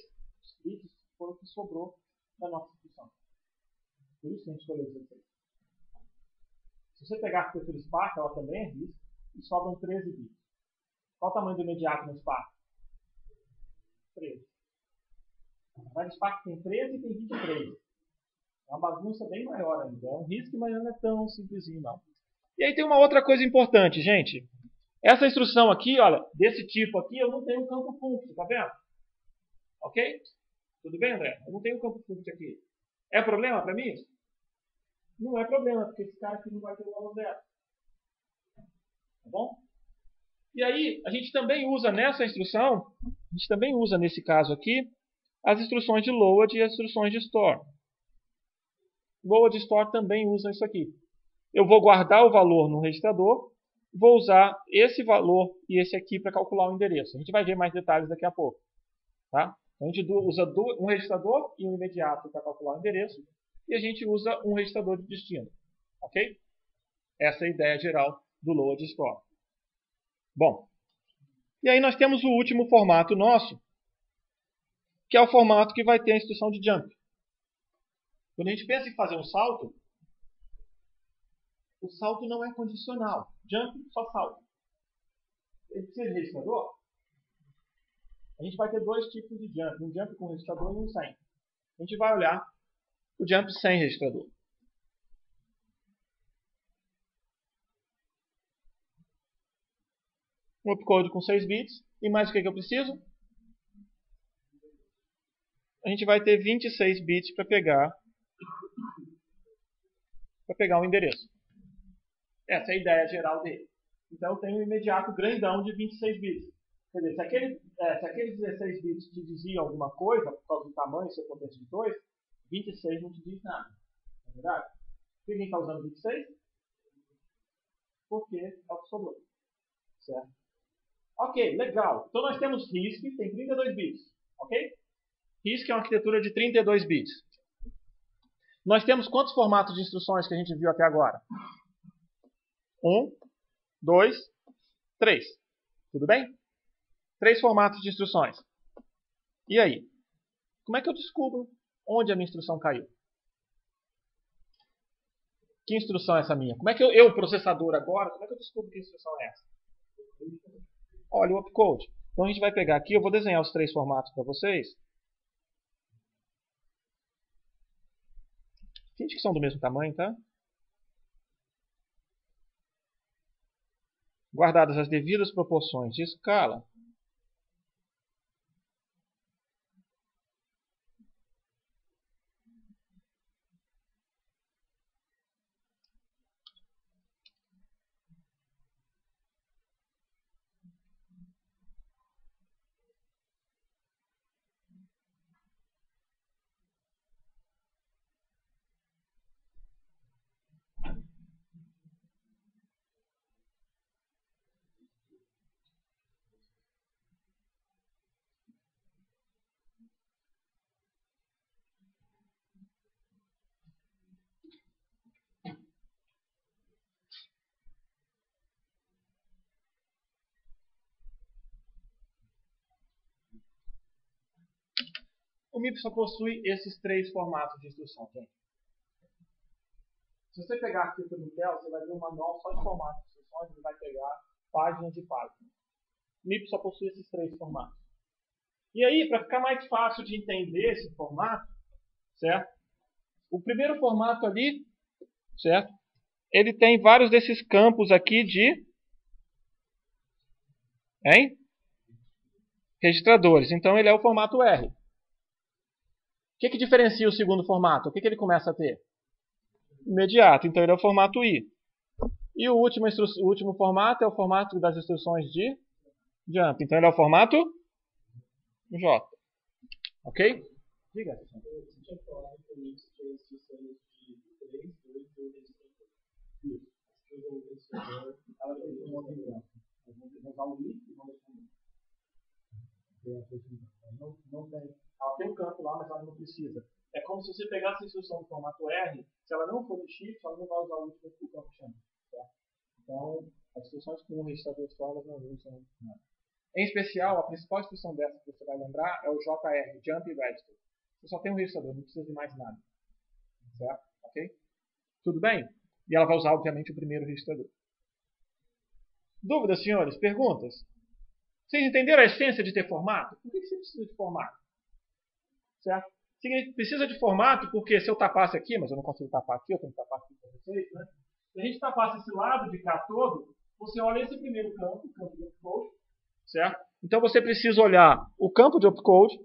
bits foi o que sobrou na nossa instrução. Por isso que a gente escolheu 16. Se você pegar a arquitetura Spark, ela também é RISC, e sobram 13 bits. Qual o tamanho do imediato no Spark? 13. Mas o Spark tem 13 e tem 23. É uma bagunça bem maior ainda. É um RISC, mas não é tão simplesinho, não. E aí tem uma outra coisa importante, gente. Essa instrução aqui, olha, desse tipo aqui, eu não tenho um campo function, tá vendo? Ok? Tudo bem, André? Eu não tenho um campo function aqui. É problema para mim? Não é problema, porque esse cara aqui não vai ter o valor zero. Tá bom? E aí, a gente também usa nessa instrução, a gente também usa nesse caso aqui, as instruções de load e as instruções de store. Load e store também usam isso aqui. Eu vou guardar o valor no registrador, vou usar esse valor e esse aqui para calcular o endereço. A gente vai ver mais detalhes daqui a pouco. Tá? Então, a gente usa um registrador e um imediato para calcular o endereço, e a gente usa um registrador de destino. Ok? Essa é a ideia geral do load e store. Bom, e aí nós temos o último formato nosso, que é o formato que vai ter a instrução de jump. Quando a gente pensa em fazer um salto, o salto não é condicional. Jump só salta. Ele precisa de registrador? A gente vai ter dois tipos de jump. Um jump com registrador e um sem. A gente vai olhar o jump sem registrador. Um opcode com 6 bits. E mais o que eu preciso? A gente vai ter 26 bits para pegar o endereço. Essa é a ideia geral dele. Então, eu tenho um imediato grandão de 26 bits. Quer dizer, se aqueles 16 bits te diziam alguma coisa, por causa do tamanho, ser potência de 2, 26 não te diz nada. Não é verdade? Por que a gente está usando 26? Porque é o que sobrou. Certo? Ok, legal. Então, nós temos RISC, tem 32 bits. Ok? RISC é uma arquitetura de 32 bits. Nós temos quantos formatos de instruções que a gente viu até agora? 1, 2, 3. Tudo bem? 3 formatos de instruções. E aí? Como é que eu descubro onde a minha instrução caiu? Que instrução é essa minha? Como é que eu processador agora, como é que eu descubro que instrução é essa? Olha o opcode. Então a gente vai pegar aqui, eu vou desenhar os 3 formatos para vocês. Finge que são do mesmo tamanho, tá? Guardadas as devidas proporções de escala, o MIPS só possui esses 3 formatos de instrução, gente. Se você pegar aqui pelo Intel, você vai ver um manual só de formatos de instruções, ele vai pegar páginas e páginas. O MIPS só possui esses 3 formatos. E aí, para ficar mais fácil de entender esse formato, certo? O primeiro formato ali, certo? Ele tem vários desses campos aqui de registradores. Então ele é o formato R. que diferencia o segundo formato? O que ele começa a ter? Imediato. Então ele é o formato I. E o último formato é o formato das instruções de jump. Então ele é o formato J. Ok? Diga. Você tinha falado que o Mix tinha instruções de 3, 2, 2, 3, 3. Ela tem um outro campo. Vamos usar o I e vamos não tem. Ela tem um campo lá, mas ela não precisa. É como se você pegasse a instrução do formato R, se ela não for de shift, ela não vai usar o último que o campo chama. Certo? Então, as instruções com um registrador só, elas não usam nada. Em especial, a principal instrução dessa que você vai lembrar é o JR, Jump Register. Você só tem um registrador, não precisa de mais nada. Certo? Ok? Tudo bem? E ela vai usar, obviamente, o primeiro registrador. Dúvidas, senhores? Perguntas? Vocês entenderam a essência de ter formato? Por que você precisa de formato? Certo? Você precisa de formato porque se eu tapasse aqui, mas eu não consigo tapar aqui, eu tenho que tapar aqui para vocês, né? Se a gente tapasse esse lado de cá todo, você olha esse primeiro campo, o campo de opcode, certo? Então você precisa olhar o campo de opcode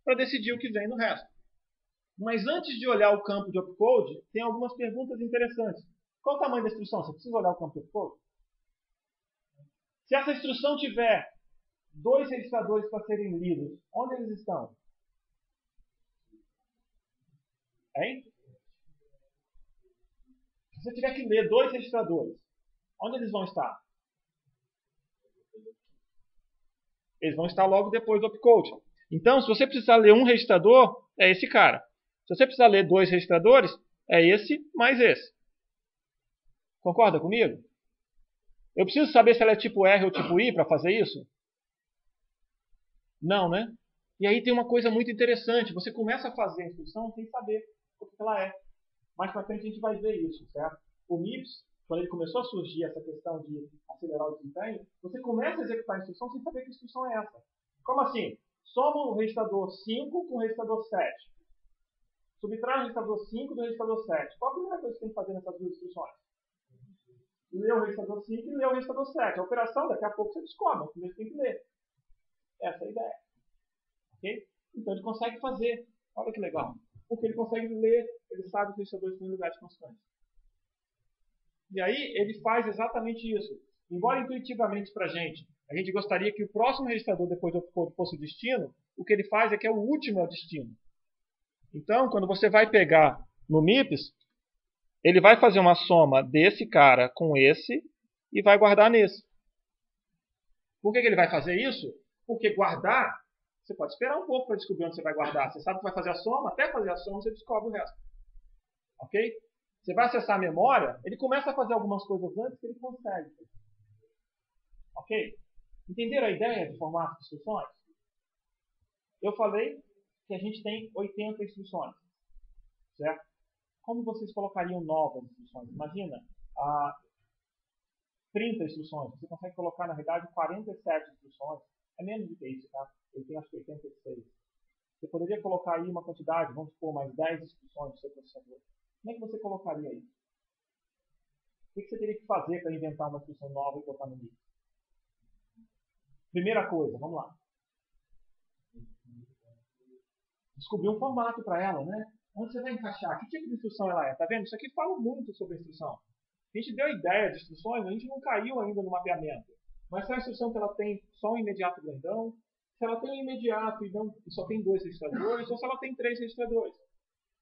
para decidir o que vem no resto. Mas antes de olhar o campo de opcode, tem algumas perguntas interessantes. Qual o tamanho da instrução? Você precisa olhar o campo de opcode? Se essa instrução tiver 2 registradores para serem lidos, onde eles estão? Hein? Se você tiver que ler 2 registradores, onde eles vão estar? Eles vão estar logo depois do opcode. Então, se você precisar ler um registrador, é esse cara. Se você precisar ler 2 registradores, é esse mais esse. Concorda comigo? Eu preciso saber se ela é tipo R ou tipo I para fazer isso? Não, né? E aí tem uma coisa muito interessante. Você começa a fazer a instrução sem saber o que ela é. Mais para frente a gente vai ver isso, certo? O MIPS, quando ele começou a surgir essa questão de acelerar o desempenho, você começa a executar a instrução sem saber que instrução é essa. Como assim? Soma o registrador 5 com o registrador 7. Subtrai o registrador 5 do registrador 7. Qual a primeira coisa que você tem que fazer nessas duas instruções? Ler o registrador 5 e ler o registrador 7. A operação, daqui a pouco você descobre, mas primeiro você tem que ler. Essa é a ideia. Ok? Então ele consegue fazer. Olha que legal. Porque ele consegue ler, ele sabe os registradores estão em lugares constantes. E aí ele faz exatamente isso. Embora intuitivamente para a gente gostaria que o próximo registrador depois do opcode fosse o destino, o que ele faz é que é o último é o destino. Então, quando você vai pegar no MIPS, ele vai fazer uma soma desse cara com esse e vai guardar nesse. Por que ele vai fazer isso? Porque guardar, você pode esperar um pouco para descobrir onde você vai guardar. Você sabe que vai fazer a soma, até fazer a soma você descobre o resto. Ok? Você vai acessar a memória, ele começa a fazer algumas coisas antes que ele consegue. Ok? Entenderam a ideia de formato de instruções? Eu falei que a gente tem 80 instruções. Certo? Como vocês colocariam novas instruções? Imagina, 30 instruções. Você consegue colocar, na realidade, 47 instruções. É menos do que isso, tá? Eu tenho acho que 86. Você poderia colocar aí uma quantidade, vamos supor, mais 10 instruções do seu processador. Como é que você colocaria isso? O que você teria que fazer para inventar uma instrução nova e botar no mix? Primeira coisa, vamos lá. Descobrir um formato para ela, né? Onde você vai encaixar? Que tipo de instrução ela é? Tá vendo? Isso aqui fala muito sobre a instrução. A gente deu a ideia de instruções, a gente não caiu ainda no mapeamento. Mas se a instrução que ela tem só um imediato grandão, se ela tem um imediato e só tem 2 registradores, ou se ela tem 3 registradores.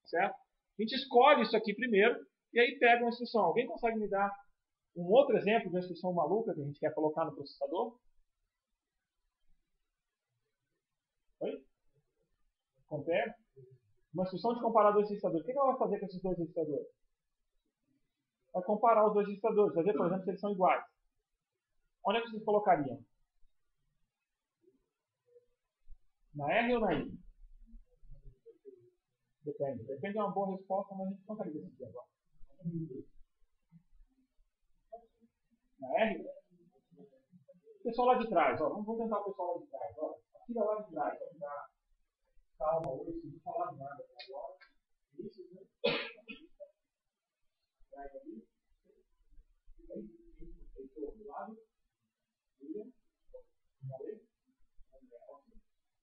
Certo? A gente escolhe isso aqui primeiro e aí pega uma instrução. Alguém consegue me dar um outro exemplo de uma instrução maluca que a gente quer colocar no processador? Oi? Compare? Uma instrução de comparar 2 registradores. O que ela vai fazer com esses 2 registradores? Vai comparar os 2 registradores. Vai ver, por exemplo, se eles são iguais. Onde é que vocês colocariam? Na R ou na I? Depende. Depende é uma boa resposta, mas a gente não consegue decidir agora. Na R? O pessoal lá de trás, ó. Vamos tentar o pessoal lá de trás. Ó. Aqui lá de trás, ó. Tá. Calma hoje, não vou falar nada agora. Isso, né? Atrás ali. Feitou do lado.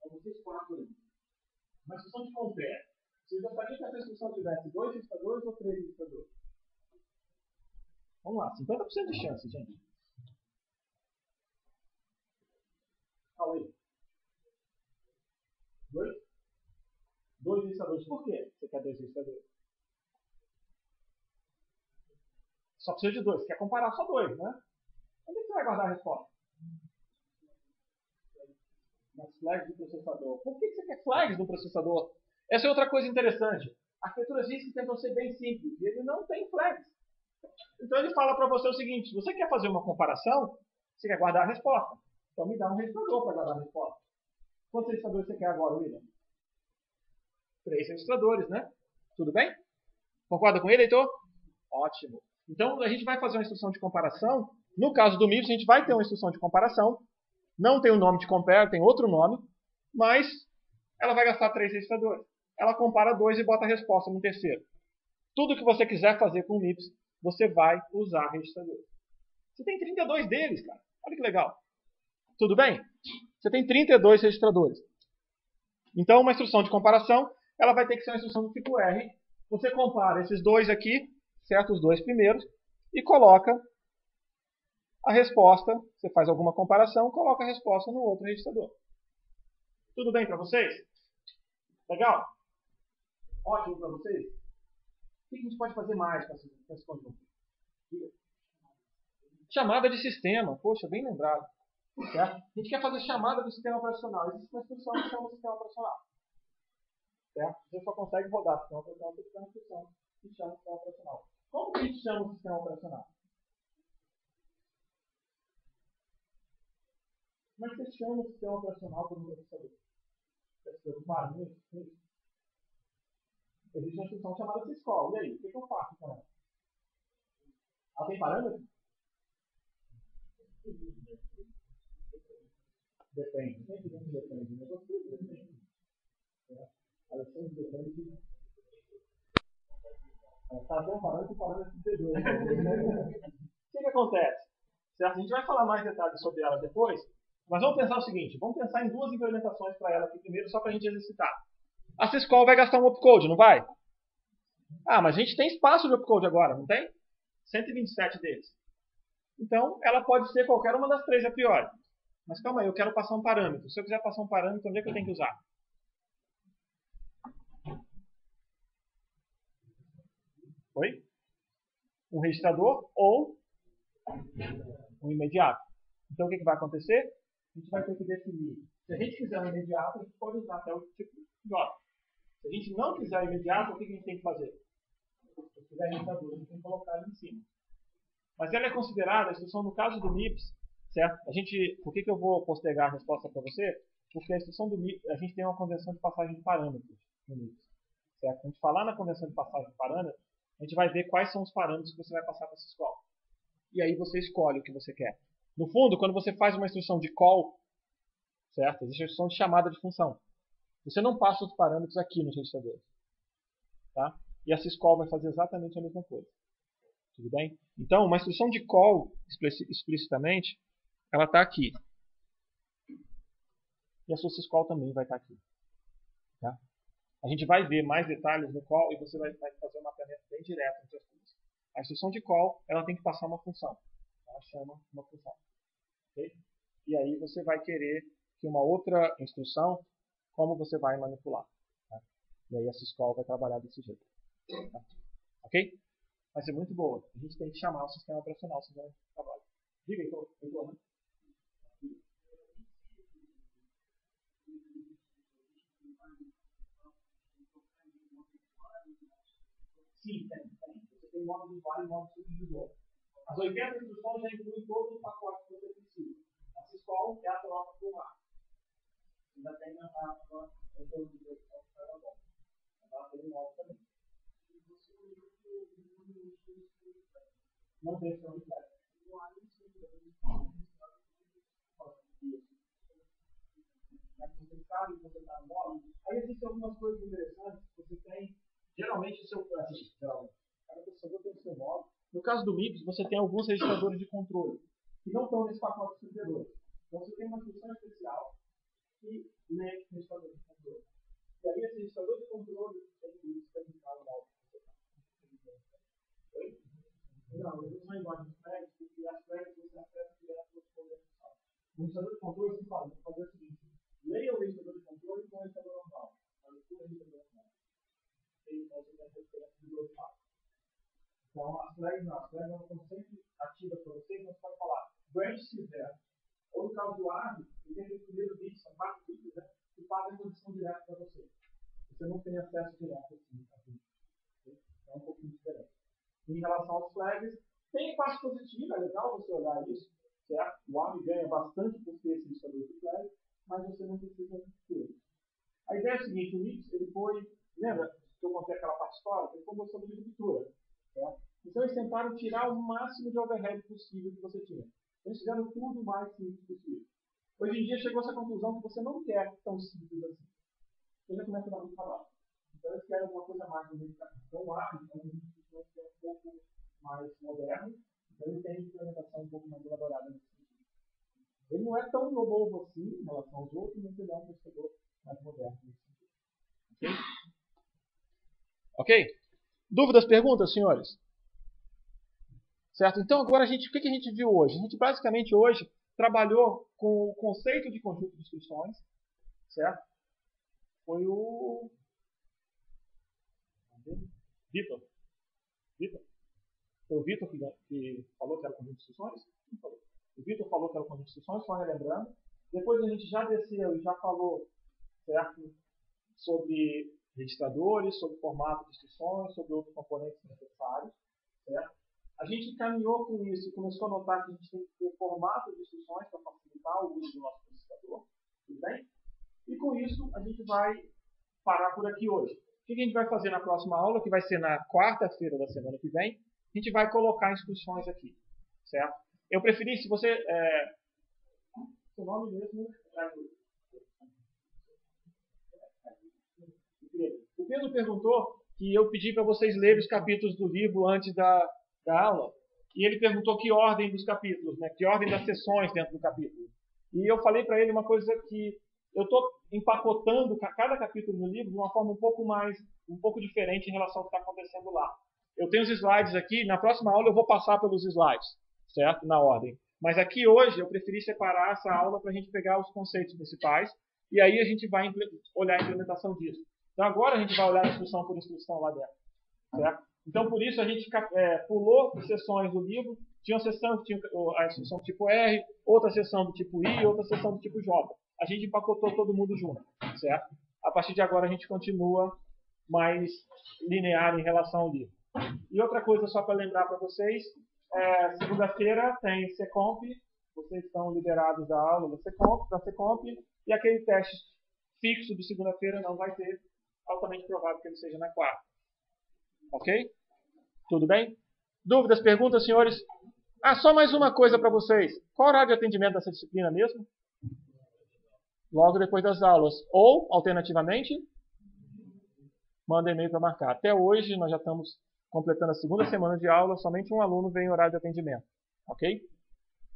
Então vocês 4 aí. Uma instrução de compare. Você gostaria que essa instrução tivesse 2 registradores ou 3 registradores? Vamos lá, 50% de chance, gente. Fala aí. 2 registradores. Por quê você quer 2 registradores? Só precisa de 2. Você quer comparar só 2, né? Onde é que você vai guardar a resposta? Nas flags do processador. Por que você quer flags no processador? Essa é outra coisa interessante. A arquitetura RISC tentam ser bem simples e ele não tem flags. Então ele fala para você o seguinte: se você quer fazer uma comparação, você quer guardar a resposta. Então me dá um registrador para guardar a resposta. Quantos registradores você quer agora, William? 3 registradores, né? Tudo bem? Concorda com ele, Heitor? Ótimo. Então a gente vai fazer uma instrução de comparação. No caso do MIPS, a gente vai ter uma instrução de comparação. Não tem o nome de compare, tem outro nome, mas ela vai gastar 3 registradores. Ela compara 2 e bota a resposta no terceiro. Tudo que você quiser fazer com o MIPS, você vai usar registradores. Você tem 32 deles, cara. Olha que legal. Tudo bem? Você tem 32 registradores. Então, uma instrução de comparação, ela vai ter que ser uma instrução do tipo R. Você compara esses 2 aqui, certo? Os 2 primeiros, e coloca a resposta. Você faz alguma comparação, coloca a resposta no outro registrador. Tudo bem para vocês? Legal? Ótimo para vocês? O que a gente pode fazer mais com esse conjunto? Chamada de sistema. Poxa, bem lembrado. Certo? A gente quer fazer chamada do sistema operacional. Existe uma instrução que chama o sistema operacional. Certo? Você só consegue rodar o sistema operacional se tiver uma instrução que chama o sistema operacional. Como que a gente chama o sistema operacional? Como é que você chama o sistema operacional por um processador? Existe uma instrução chamada syscall. E aí, o que eu faço com ela? Ela tem parâmetro? Depende. Sempre depende. Depende. Ela sempre depende. Está bem parâmetro e parâmetro de P2. O que acontece? Certo? A gente vai falar mais detalhes sobre ela depois, mas vamos pensar o seguinte. Vamos pensar em 2 implementações para ela aqui primeiro, só para a gente exercitar. A syscall vai gastar um opcode, não vai? Ah, mas a gente tem espaço de opcode agora, não tem? 127 deles. Então, ela pode ser qualquer uma das 3 a priori. Mas calma aí, eu quero passar um parâmetro. Se eu quiser passar um parâmetro, onde é que eu tenho que usar? Oi? Um registrador ou um imediato. Então, o que vai acontecer? A gente vai ter que definir. Se a gente quiser um imediato, a gente pode usar até o tipo J. Se a gente não quiser imediato, o que a gente tem que fazer? Se tiver registrador, a gente tem que colocar ele em cima. Mas ela é considerada, a instrução no caso do MIPS, certo? Por que eu vou postergar a resposta para você? Porque a instrução do MIPS, a gente tem uma convenção de passagem de parâmetros no MIPS. Certo? A gente falar na convenção de passagem de parâmetros, a gente vai ver quais são os parâmetros que você vai passar para essa escola. E aí você escolhe o que você quer. No fundo, quando você faz uma instrução de call, certo? Existe a instrução de chamada de função. Você não passa os parâmetros aqui nos registradores. Tá? E a syscall vai fazer exatamente a mesma coisa. Tudo bem? Então, uma instrução de call, explicitamente, ela está aqui. E a sua syscall também vai estar aqui. Tá? A gente vai ver mais detalhes no call e você vai fazer um mapeamento bem direto entre as duas. A instrução de call, ela tem que passar uma função. Ela chama uma função. Okay? E aí você vai querer que uma outra instrução, como você vai manipular. Tá? E aí a syscall vai trabalhar desse jeito. Tá? Ok? Vai ser muito boa. A gente tem que chamar o sistema operacional, senão não trabalha. Diga, Heitor, né? Sim, tem. Você tem modo de usuário e modo de subdivisor. As 80 instruções já incluem todos os pacotes que você precisa. A syscall é a troca por lá. Ainda tem a retorno de versão que está bom. Ela tem um modo também. Não tem versão de flash. Você sabe que você está no modo. Aí existem algumas coisas interessantes que você tem. Geralmente o seu cada processador tem o seu modo. No caso do MIPS, você tem alguns registradores de controle que não estão nesse pacote de servidores. Então você tem uma instrução especial que lê registrador de controle. E aí esse controle de experimentar o alvo. Não, eles não iguais nos flags, porque as flags você acessa direto no controle normal. No instalador de controle, você fala, vou fazer o seguinte: leia o instalador de controle com o instalador normal. Mas o instalador normal. Então você vai ter diferença de dois passos. Então, as flags não estão sempre ativas para você, então você pode falar branch se zero. Ou no caso do ARM, ele tem aquele primeiro bit, são 4 bits, né? Que fazem a condição direta para você. Você não tem acesso direto aqui. É um pouquinho diferente. Em relação aos flags, tem parte positiva, é legal você olhar isso, certo? O ARM ganha bastante por ter esse listador de flags, mas você não precisa ter. A ideia é a seguinte: o Nix, ele foi, lembra que eu contei aquela parte histórica? Ele foi mostrando de ruptura, certo? Então eles tentaram tirar o máximo de overhead possível que você tinha. Eles fizeram tudo o mais simples possível. Hoje em dia chegou-se à conclusão que você não quer tão simples assim. Você já começa a dar muito trabalho. Então eles querem alguma coisa mais no meio do caminho. Então o ARM é um pouco mais moderno, então ele tem implementação um pouco mais elaborada nesse sentido. Ele não é tão novo assim em relação aos outros, mas ele é um processador mais moderno nesse sentido. Ok? Dúvidas, perguntas, senhores? Certo? Então, agora, o que a gente viu hoje? A gente, basicamente, hoje, trabalhou com o conceito de conjunto de instruções. Certo? Foi o Vitor. Foi o Vitor que falou que era o conjunto de instruções? O Vitor falou que era o conjunto de instruções, só relembrando. Depois a gente já desceu e já falou, certo, sobre registradores, sobre formato de instruções, sobre outros componentes necessários. Certo? A gente caminhou com isso e começou a notar que a gente tem que ter formato de instruções para facilitar o uso do nosso processador. Tudo bem? E com isso, a gente vai parar por aqui hoje. O que a gente vai fazer na próxima aula, que vai ser na quarta-feira da semana que vem? A gente vai colocar instruções aqui. Certo? Eu preferi, se você... seu nome mesmo... O Pedro perguntou que eu pedi para vocês lerem os capítulos do livro antes da aula. E ele perguntou que ordem dos capítulos, né? Que ordem das sessões dentro do capítulo. E eu falei para ele uma coisa que eu estou empacotando cada capítulo do livro de uma forma um pouco diferente em relação ao que está acontecendo lá. Eu tenho os slides aqui, na próxima aula eu vou passar pelos slides, certo? Na ordem. Mas aqui hoje eu preferi separar essa aula para a gente pegar os conceitos principais e aí a gente vai olhar a implementação disso. Então agora a gente vai olhar instrução por instrução lá dentro, certo? Então por isso a gente pulou sessões do livro. Tinha uma sessão que tinha a instrução do tipo R, outra sessão do tipo I, outra sessão do tipo J. A gente empacotou todo mundo junto, certo? A partir de agora a gente continua mais linear em relação ao livro. E outra coisa só para lembrar para vocês, segunda-feira tem Secomp, vocês estão liberados da aula da Secomp, e aquele teste fixo de segunda-feira não vai ter, altamente provável que ele seja na quarta. Ok? Tudo bem? Dúvidas, perguntas, senhores? Só mais uma coisa para vocês. Qual o horário de atendimento dessa disciplina mesmo? Logo depois das aulas. Ou, alternativamente, manda e-mail para marcar. Até hoje, nós já estamos completando a segunda semana de aula, somente um aluno vem em horário de atendimento. Ok?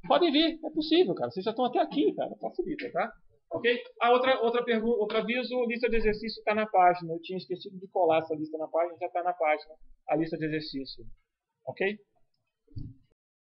Podem vir, é possível, cara. Vocês já estão até aqui, cara. Facilita, tá? Ok? Outro aviso, lista de exercício está na página. Eu tinha esquecido de colar essa lista na página, já está na página, a lista de exercício. Ok?